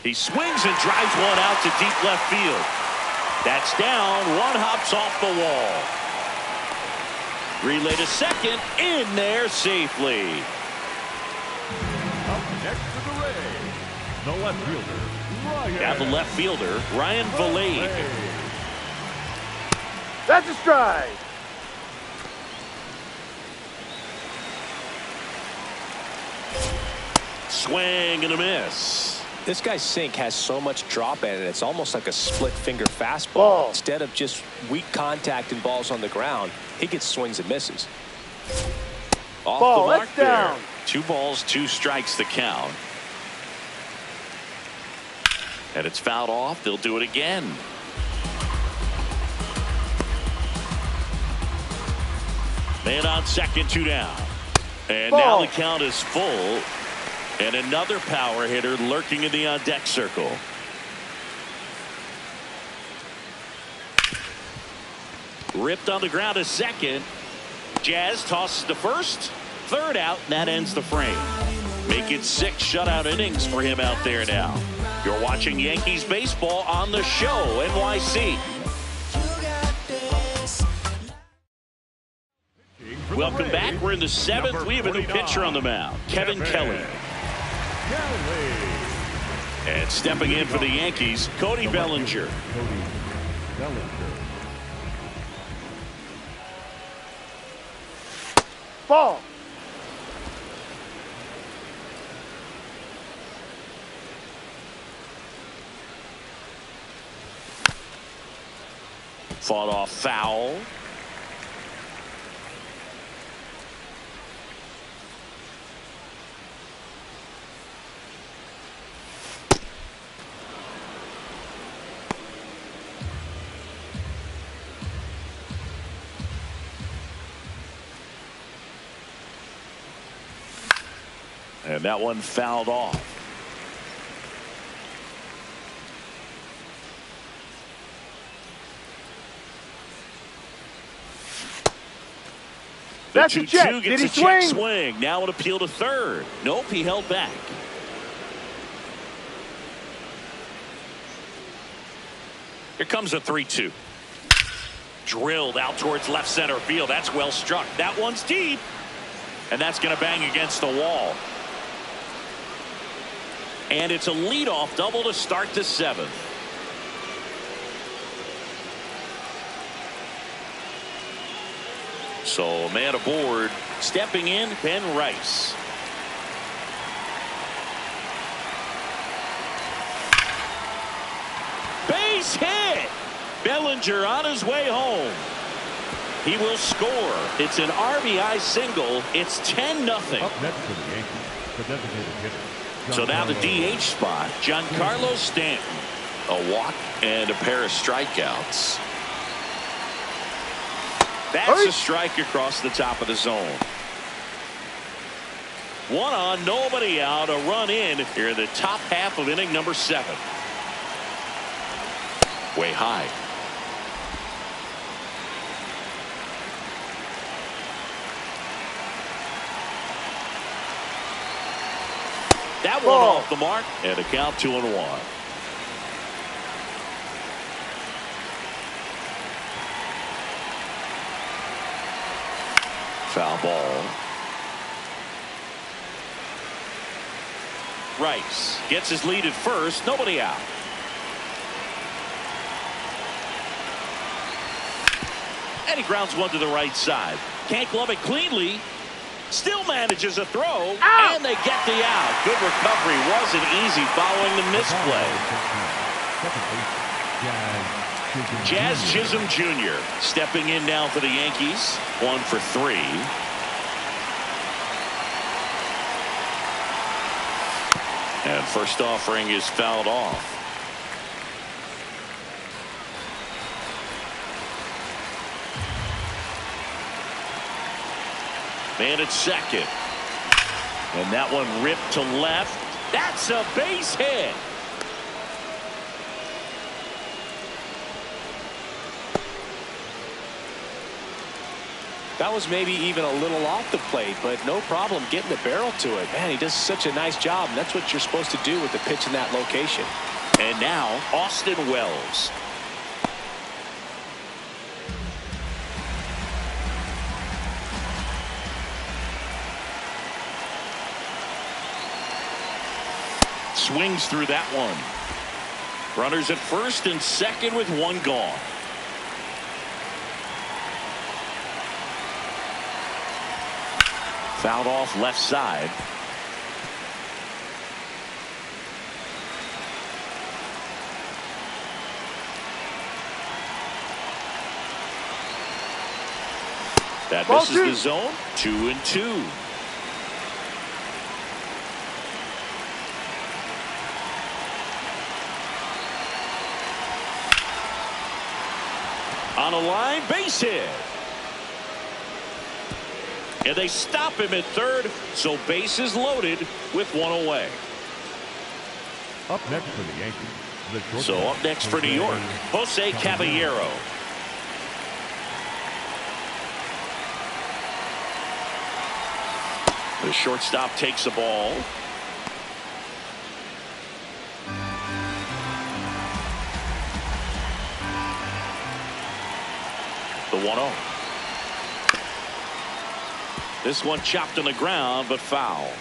He swings and drives one out to deep left field. That's down. One hops off the wall. Relay to second, in there safely. Up next for the Rays, the left fielder, Ryan. Now the left fielder, Ryan Valade. That's a strike. swing and a miss. This guy's sink has so much drop in it. It's almost like a split finger fastball. Ball. Instead of just weak contact and balls on the ground, he gets swings and misses. Off Ball, the mark that's there. down. 2 balls, 2 strikes the count. And it's fouled off. They'll do it again. Man on second, 2 down. And now Ball. the count is full. And another power hitter lurking in the on-deck circle. Ripped on the ground to second. Jazz tosses to first. 3rd out, and that ends the frame. Make it 6 shutout innings for him out there now. You're watching Yankees baseball on the show, NYC. Welcome back. We're in the 7th. We have a new pitcher on the mound, Kevin Kelly. And stepping in for the Yankees, Cody Bellinger. Ball. Fought off foul. And that one fouled off. The That's a 2-2 check. gets Did a he check swing? swing. Now an appeal to third. Nope, he held back. Here comes a 3-2. Drilled out towards left center field. That's well struck. That one's deep. And that's going to bang against the wall. And it's a leadoff double to start the 7th. So man aboard. Stepping in, Ben Rice. Base hit. Bellinger on his way home. He will score. It's an RBI single. It's 10-0. Up next for the Yankees, the designated hitter. So now the DH spot, Giancarlo Stanton. A walk and a pair of strikeouts. That's a strike across the top of the zone. 1 on, nobody out, a run in here in the top half of inning number 7. Way high. That one off the mark, and a count 2-1. Foul ball. Rice gets his lead at first, nobody out. And he grounds one to the right side. Can't glove it cleanly. Still manages a throw. Out. And they get the out. Good recovery. Wasn't easy following the misplay. Jazz Chisholm Jr. stepping in now for the Yankees. 1 for 3. And first offering is fouled off. Man at second. And that one ripped to left. That's a base hit. That was maybe even a little off the plate, but no problem getting the barrel to it. Man, he does such a nice job, and that's what you're supposed to do with the pitch in that location. And now Austin Wells. Swings through that one. Runners at first and second with 1 gone. Fouled off left side. That Ball misses two. the zone. 2-2. On a line, base hit. And they stop him at third, so bases loaded with one away. Up next for the Yankees. The shortstop, So up next for New York, Jose Caballero. The shortstop takes the ball. The 1-0. This one chopped on the ground, but foul.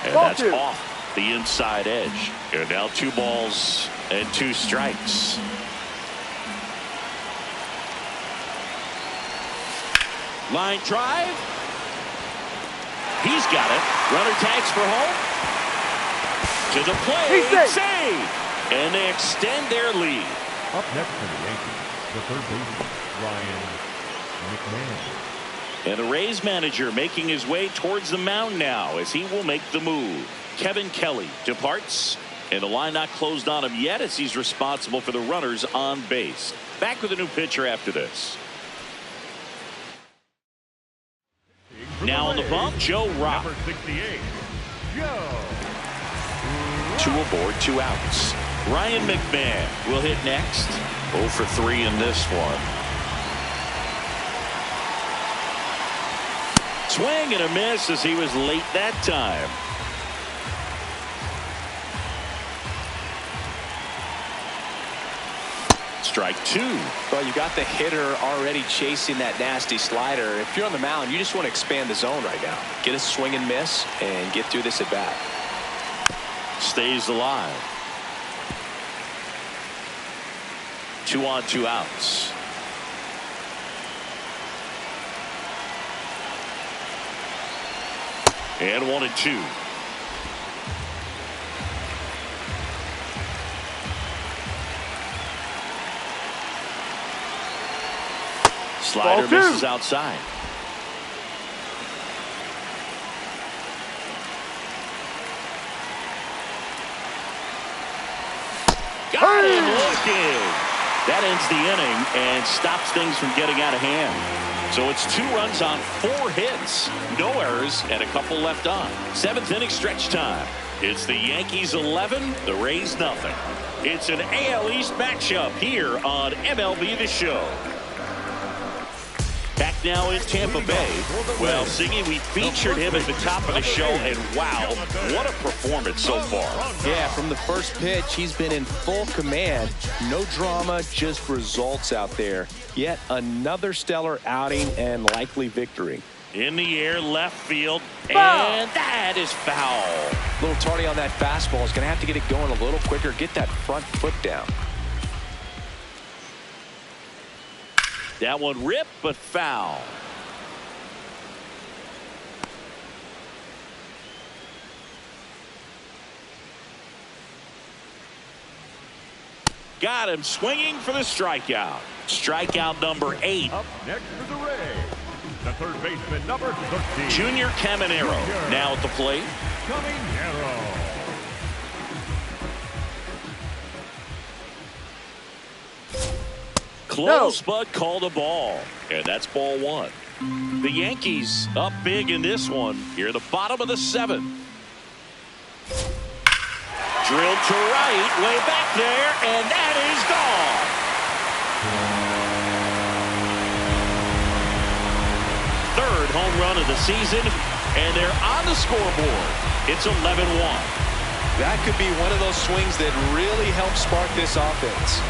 And that's off the inside edge. And now 2 balls and 2 strikes. Line drive. He's got it. Runner tags for home. To the plate. Save. And they extend their lead. Up next for the Yankees, the third baseman, Ryan McMahon. And the Rays manager making his way towards the mound now as he will make the move. Kevin Kelly departs, and the line not closed on him yet as he's responsible for the runners on base. Back with a new pitcher after this. Now on the bump, Joe Rock. Number 68, Joe. 2 aboard, 2 outs. Ryan McMahon will hit next. 0 for 3 in this one. Swing and a miss as he was late that time. Strike 2. Well, you got the hitter already chasing that nasty slider. If you're on the mound, you just want to expand the zone right now. Get a swing and miss and get through this at bat. Stays alive. 2 on, 2 outs. And 1-2. Slider misses outside. Got him looking. That ends the inning and stops things from getting out of hand. So it's 2 runs on 4 hits, no errors, and a couple left on. 7th inning stretch time. It's the Yankees 11, the Rays nothing. It's an AL East matchup here on MLB The Show. Back now in Tampa Bay. Well, Siggy, we featured him at the top of the show, and wow, what a performance so far. Yeah, from the first pitch, he's been in full command. No drama, just results out there. Yet another stellar outing and likely victory. In the air, left field, and that is foul. A little tardy on that fastball. Is going to have to get it going a little quicker, get that front foot down. That one ripped, but foul. Got him swinging for the strikeout. Strikeout number 8. Up next for the Rays, the third baseman, number 13. Junior Caminero now at the plate. Caminero. Close, but called a ball. And that's ball 1. The Yankees up big in this one. Here at the bottom of the 7th. Drilled to right, way back there, and that is gone. Third home run of the season, and they're on the scoreboard. It's 11-1. That could be one of those swings that really helps spark this offense.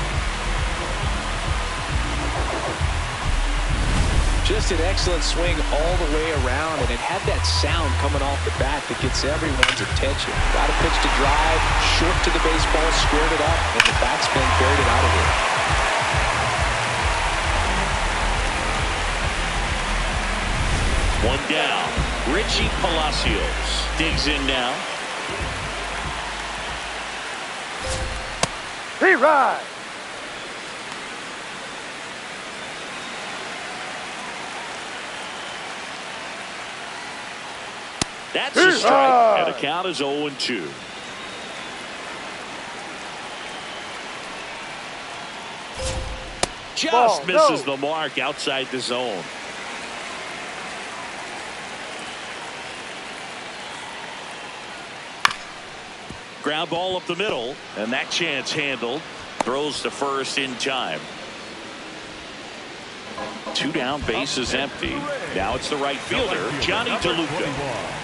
Just an excellent swing all the way around, and it had that sound coming off the bat that gets everyone's attention. Got a pitch to drive, short to the baseball, squared it up, and the batsman buried it out of here. One down. Richie Palacios digs in now. He ride. That's a strike, and the count is 0-2. Just misses the mark outside the zone. Ground ball up the middle, and that chance handled. Throws to first in time. Two down, bases empty. Now it's the right fielder, Johnny DeLuca.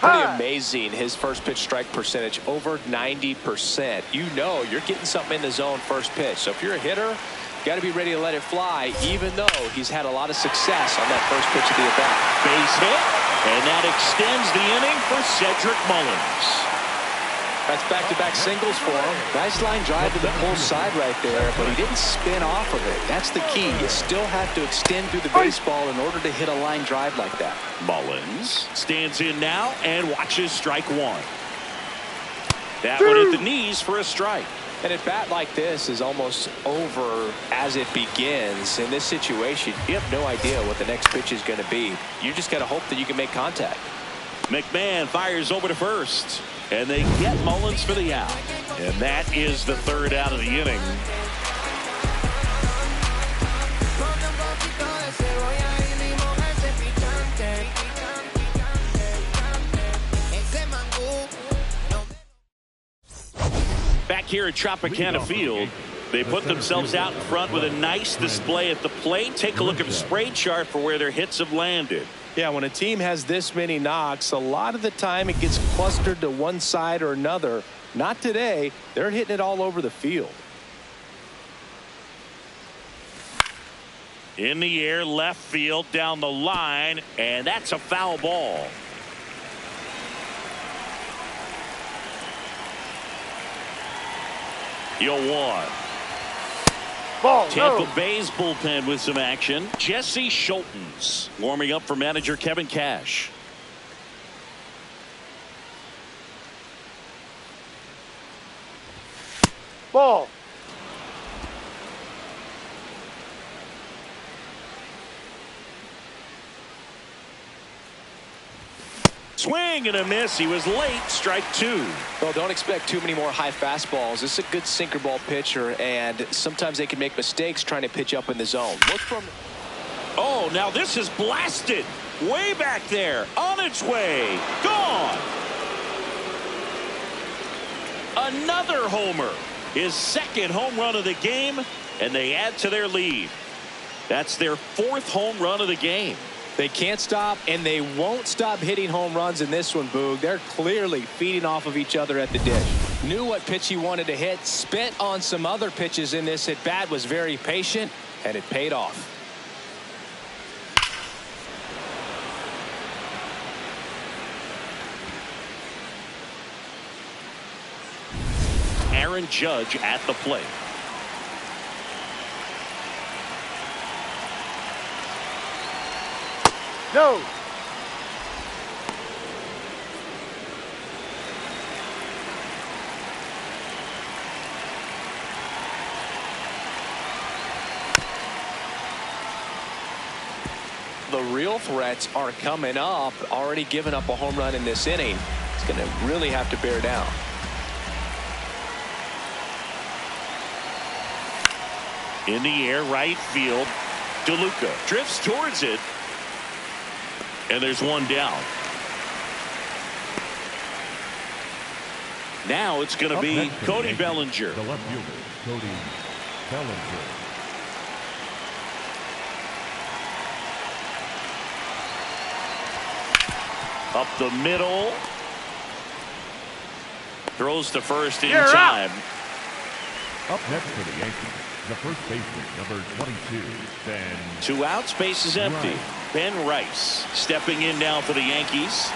Pretty amazing, his first pitch strike percentage, over 90%. You know you're getting something in the zone first pitch. So if you're a hitter, you got to be ready to let it fly, even though he's had a lot of success on that first pitch of the at-bat. Base hit, and that extends the inning for Cedric Mullins. That's back-to-back singles for him. Nice line drive to the pull side right there, but he didn't spin off of it. That's the key. You still have to extend through the baseball in order to hit a line drive like that. Mullins stands in now and watches strike one. That one at the knees for a strike. An at-bat like this is almost over as it begins. In this situation, you have no idea what the next pitch is going to be. You just got to hope that you can make contact. McMahon fires over to first, and they get Mullins for the out. And that is the third out of the inning. Back here at Tropicana Field, they put themselves out in front with a nice display at the plate. Take a look at the spray chart for where their hits have landed. Yeah, when a team has this many knocks, a lot of the time it gets clustered to one side or another. Not today. They're hitting it all over the field. In the air, left field, down the line, and that's a foul ball. You'll one. Tampa Bay's bullpen with some action. Jesse Schultens warming up for manager Kevin Cash. Ball. Swing and a miss. He was late. Strike two. Well, don't expect too many more high fastballs. This is a good sinker ball pitcher, and sometimes they can make mistakes trying to pitch up in the zone. Look from. Oh, now this is blasted. Way back there. On its way. Gone. Another homer. His second home run of the game, and they add to their lead. That's their fourth home run of the game. They can't stop, and they won't stop hitting home runs in this one, Boog. They're clearly feeding off of each other at the dish. Knew what pitch he wanted to hit, spent on some other pitches in this at-bat, was very patient, and it paid off. Aaron Judge at the plate. No. The real threats are coming up. Already given up a home run in this inning. It's going to really have to bear down. In the air, right field. DeLuca drifts towards it. And there's one down. Now it's going to be Cody Bellinger. The left fielder, Cody Bellinger. Up the middle. Throws to first in time. Up next for the Yankees, the first baseman, number 22, Ben. Two outs, base is empty. Rice. Ben Rice stepping in now for the Yankees.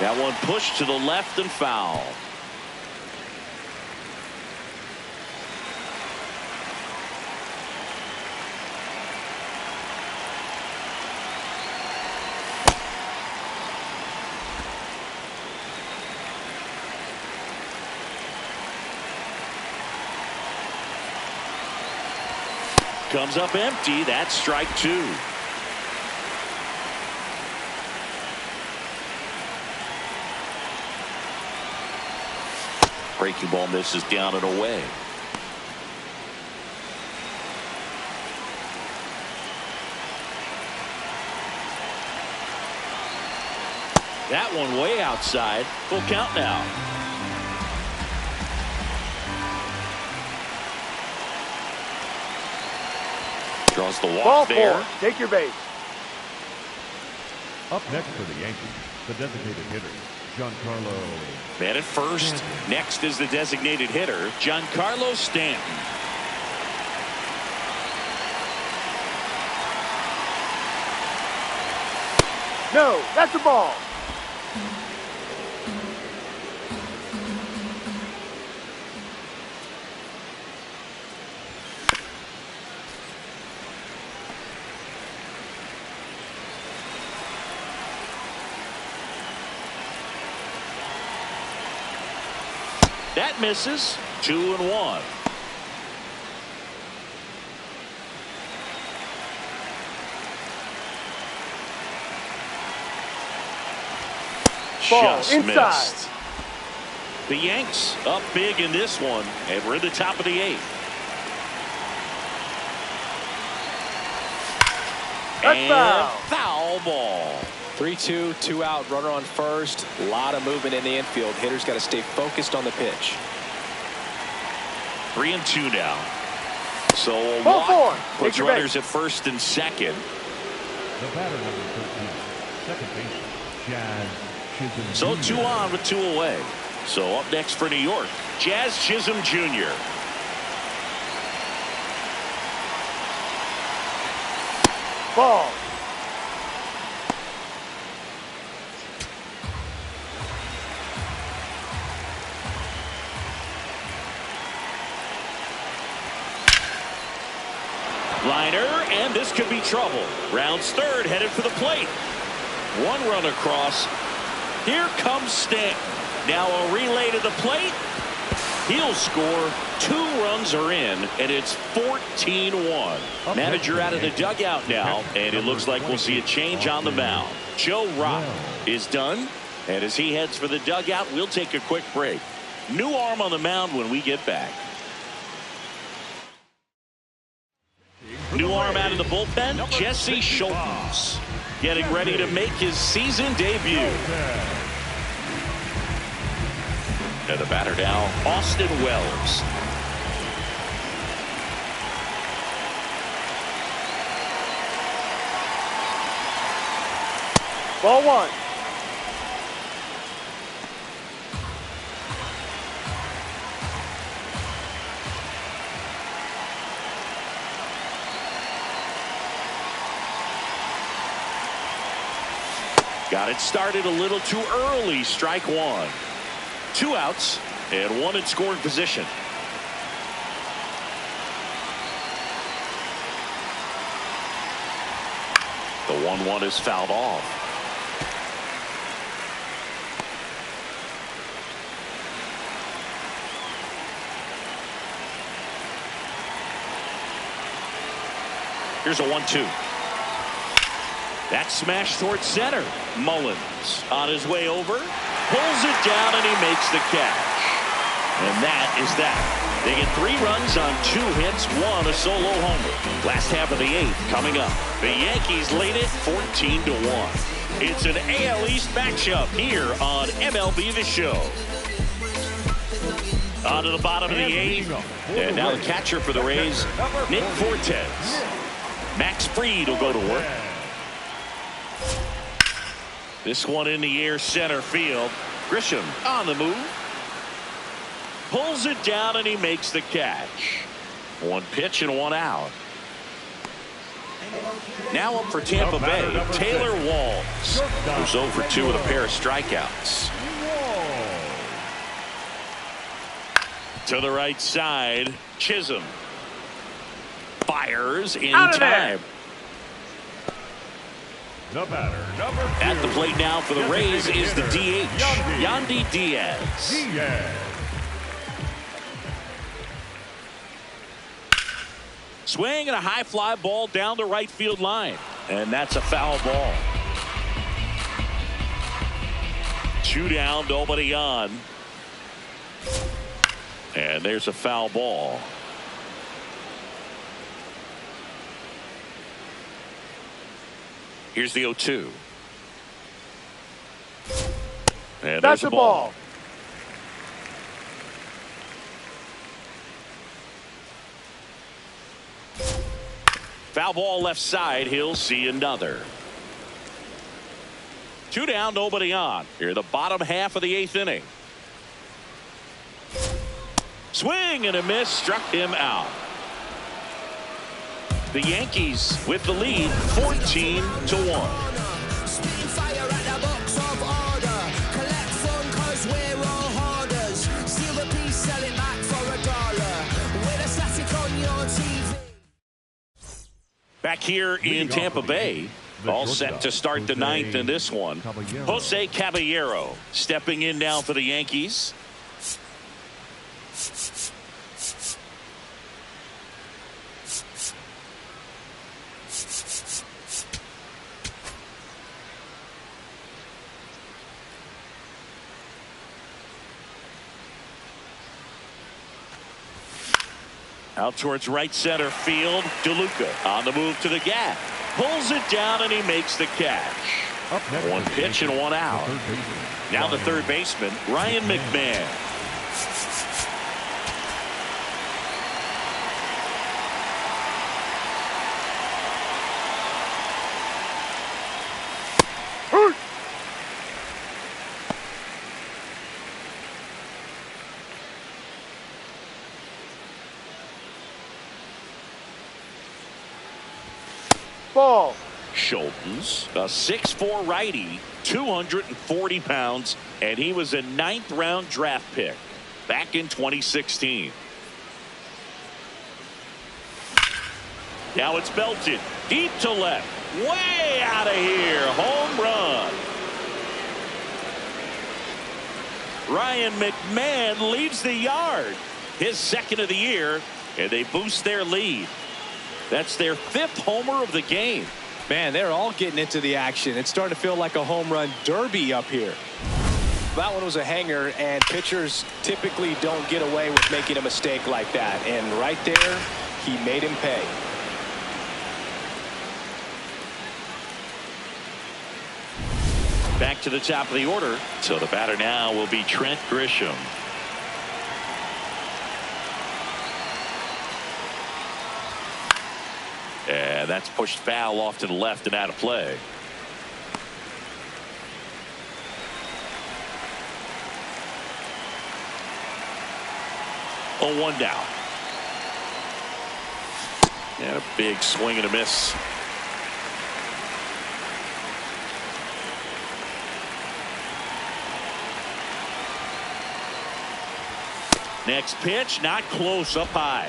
That one pushed to the left and foul. comes up empty. That's strike two. Breaking ball misses down and away. That one way outside. Full count now. Draws the walk Ball there. four. Take your base. Up next for the Yankees, the designated hitter, Giancarlo. Man at first. Next is the designated hitter, Giancarlo Stanton. No, that's a ball. That misses. 2-1. Ball Just inside. missed. The Yanks up big in this one, and we're in the top of the 8th. That's And foul. foul ball. 3-2, 2 out, runner on first. A lot of movement in the infield. Hitters got to stay focused on the pitch. 3-2 now. So a Ball walk four. puts Take your runners base. at first and second. The batter, number 13, second baseman, Jazz Chisholm. So Jr. 2 on with 2 away. So up next for New York, Jazz Chisholm Jr. Ball. Liner, and this could be trouble. Rounds third, headed for the plate. 1 run across. Here comes Stanton. Now a relay to the plate. He'll score. 2 runs are in, and it's 14-1. Manager out of the dugout now, and it looks like we'll see a change on the mound. Joe Rock is done, and as he heads for the dugout, we'll take a quick break. New arm on the mound when we get back. New arm out of the bullpen, Jesse Schultz, getting ready to make his season debut. And the batter now, Austin Wells. Ball 1. Got it started a little too early. Strike 1. 2 outs and 1 in scoring position. The 1-1 is fouled off. Here's a 1-2. That smash towards center. Mullins on his way over, pulls it down, and he makes the catch. And that is that. They get 3 runs on 2 hits, 1 a solo homer. Last half of the 8th coming up. The Yankees lead it 14-1. It's an AL East matchup here on MLB The Show. On to the bottom of the 8th. And now the catcher for the Rays, Nick Fortes. Max Fried will go to work. This one in the air, center field. Grisham on the move. Pulls it down, and he makes the catch. 1 pitch and 1 out. Now up for Tampa Bay, Taylor Walls, who's 0 for 2 with a pair of strikeouts. To the right side, Chisholm. Fires in time. The batter, number 2. At the plate now for the Rays is the DH, Yandy Diaz. Swing and a high fly ball down the right field line. And that's a foul ball. 2 down, nobody on. And there's a foul ball. Here's the 0-2. And That's a ball. Foul ball left side. He'll see another. 2 down, nobody on. Here, the bottom half of the 8th inning. Swing and a miss, struck him out. The Yankees with the lead, 14-1. Back here in Tampa Bay, all set to start the 9th in this one. Jose Caballero stepping in now for the Yankees. Out towards right center field. DeLuca on the move to the gap. Pulls it down and he makes the catch. One pitch and one out. Now the third baseman, Ryan McMahon. Ball. Schultz, a 6'4" righty, 240 pounds, and he was a 9th round draft pick back in 2016. Now it's belted deep to left, way out of here, home run. Ryan McMahon leaves the yard, his 2nd of the year, and they boost their lead. That's their 5th homer of the game. Man, they're all getting into the action. It's starting to feel like a home run derby up here. That one was a hanger, and pitchers typically don't get away with making a mistake like that. And right there, he made him pay. Back to the top of the order. So the batter now will be Trent Grisham. And that's pushed foul off to the left and out of play. Oh, 1 down. And a big swing and a miss. Next pitch, not close, up high.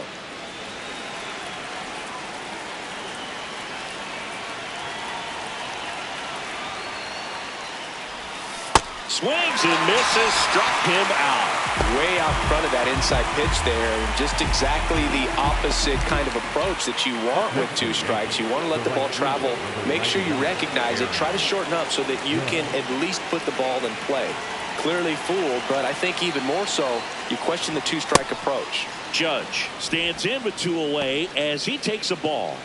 Swings and misses, struck him out. Way out front of that inside pitch there. Just exactly the opposite kind of approach that you want with 2 strikes. You want to let the ball travel. Make sure you recognize it. Try to shorten up so that you can at least put the ball in play. Clearly fooled, but I think even more so, you question the 2-strike approach. Judge stands in with 2 away as he takes a ball.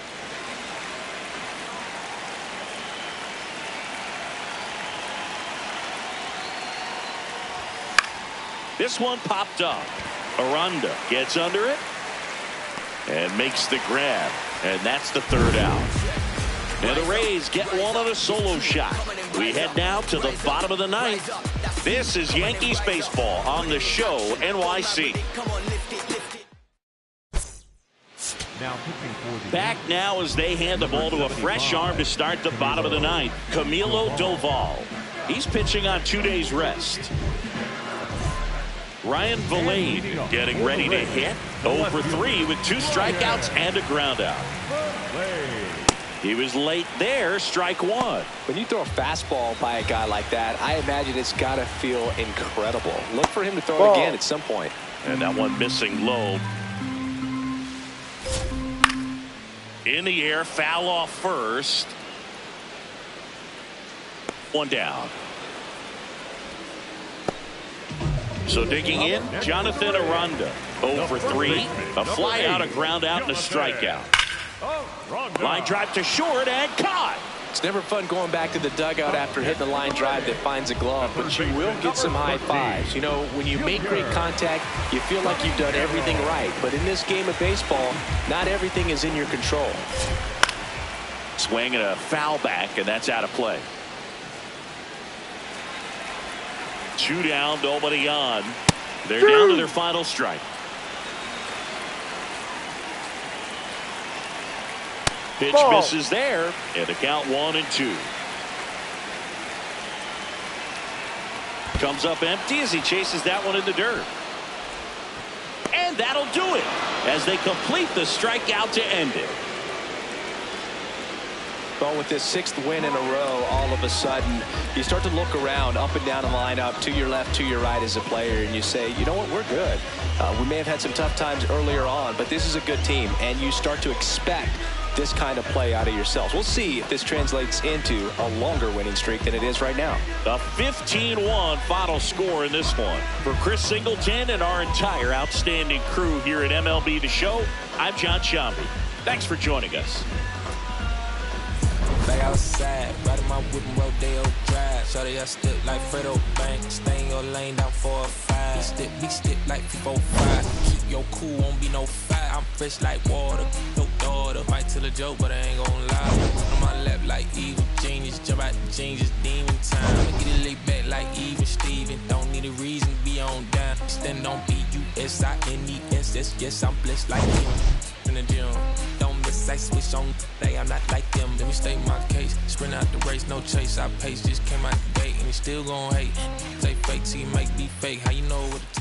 This one popped up. Aranda gets under it and makes the grab, and that's the 3rd out. And the Rays get one on a solo shot. We head now to the bottom of the 9th. This is Yankees baseball on the Show NYC. Back now as they hand the ball to a fresh arm to start the bottom of the 9th. Camilo Doval. He's pitching on 2 days rest. Ryan Villayne getting ready to hit. 0 for 3 with 2 strikeouts and a ground out. He was late there, strike 1. When you throw a fastball by a guy like that, I imagine it's got to feel incredible. Look for him to throw it again at some point. And that one missing low. In the air, foul off first. One down. So digging in, Jonathan Aranda. 0 for 3. A fly out, a ground out, and a strikeout. Line drive to short and caught. It's never fun going back to the dugout after hitting a line drive that finds a glove, but you will get some high fives. You know, when you make great contact, you feel like you've done everything right. But in this game of baseball, not everything is in your control. Swing and a foul back, and that's out of play. 2 down, nobody on. They're down to their final strike. Pitch misses there, and the count 1-2. Comes up empty as he chases that one in the dirt. And that'll do it as they complete the strikeout to end it. Well, with this 6th win in a row, all of a sudden, you start to look around up and down the lineup, to your left, to your right as a player, and you say, you know what, we're good. We may have had some tough times earlier on, but this is a good team, and you start to expect this kind of play out of yourselves. We'll see if this translates into a longer winning streak than it is right now. The 15-1 final score in this one. For Chris Singleton and our entire outstanding crew here at MLB The Show, I'm John Shambi. Thanks for joining us. Back outside, riding my whip and Rodeo Drive. Shorty, I stick like Fredo Bank. Stay in your lane down 4 or 5. Big stick like 4-5. Keep your cool, won't be no fight. I'm fresh like water, no daughter. Might tell a joke, but I ain't gon' lie. On my lap like evil genius. Jump out the jeans, it's demon time. I get it laid back like even Steven. Don't need a reason to be on down. Stand on B-U-S-I-N-E-S-S. Yes, I'm blessed like him. In the gym. I switch on day, I'm not like them. Let me state my case. Sprint out the race, no chase. I pace, just came out the gate and he still gon' hate. Say fake till you make me fake. How you know what it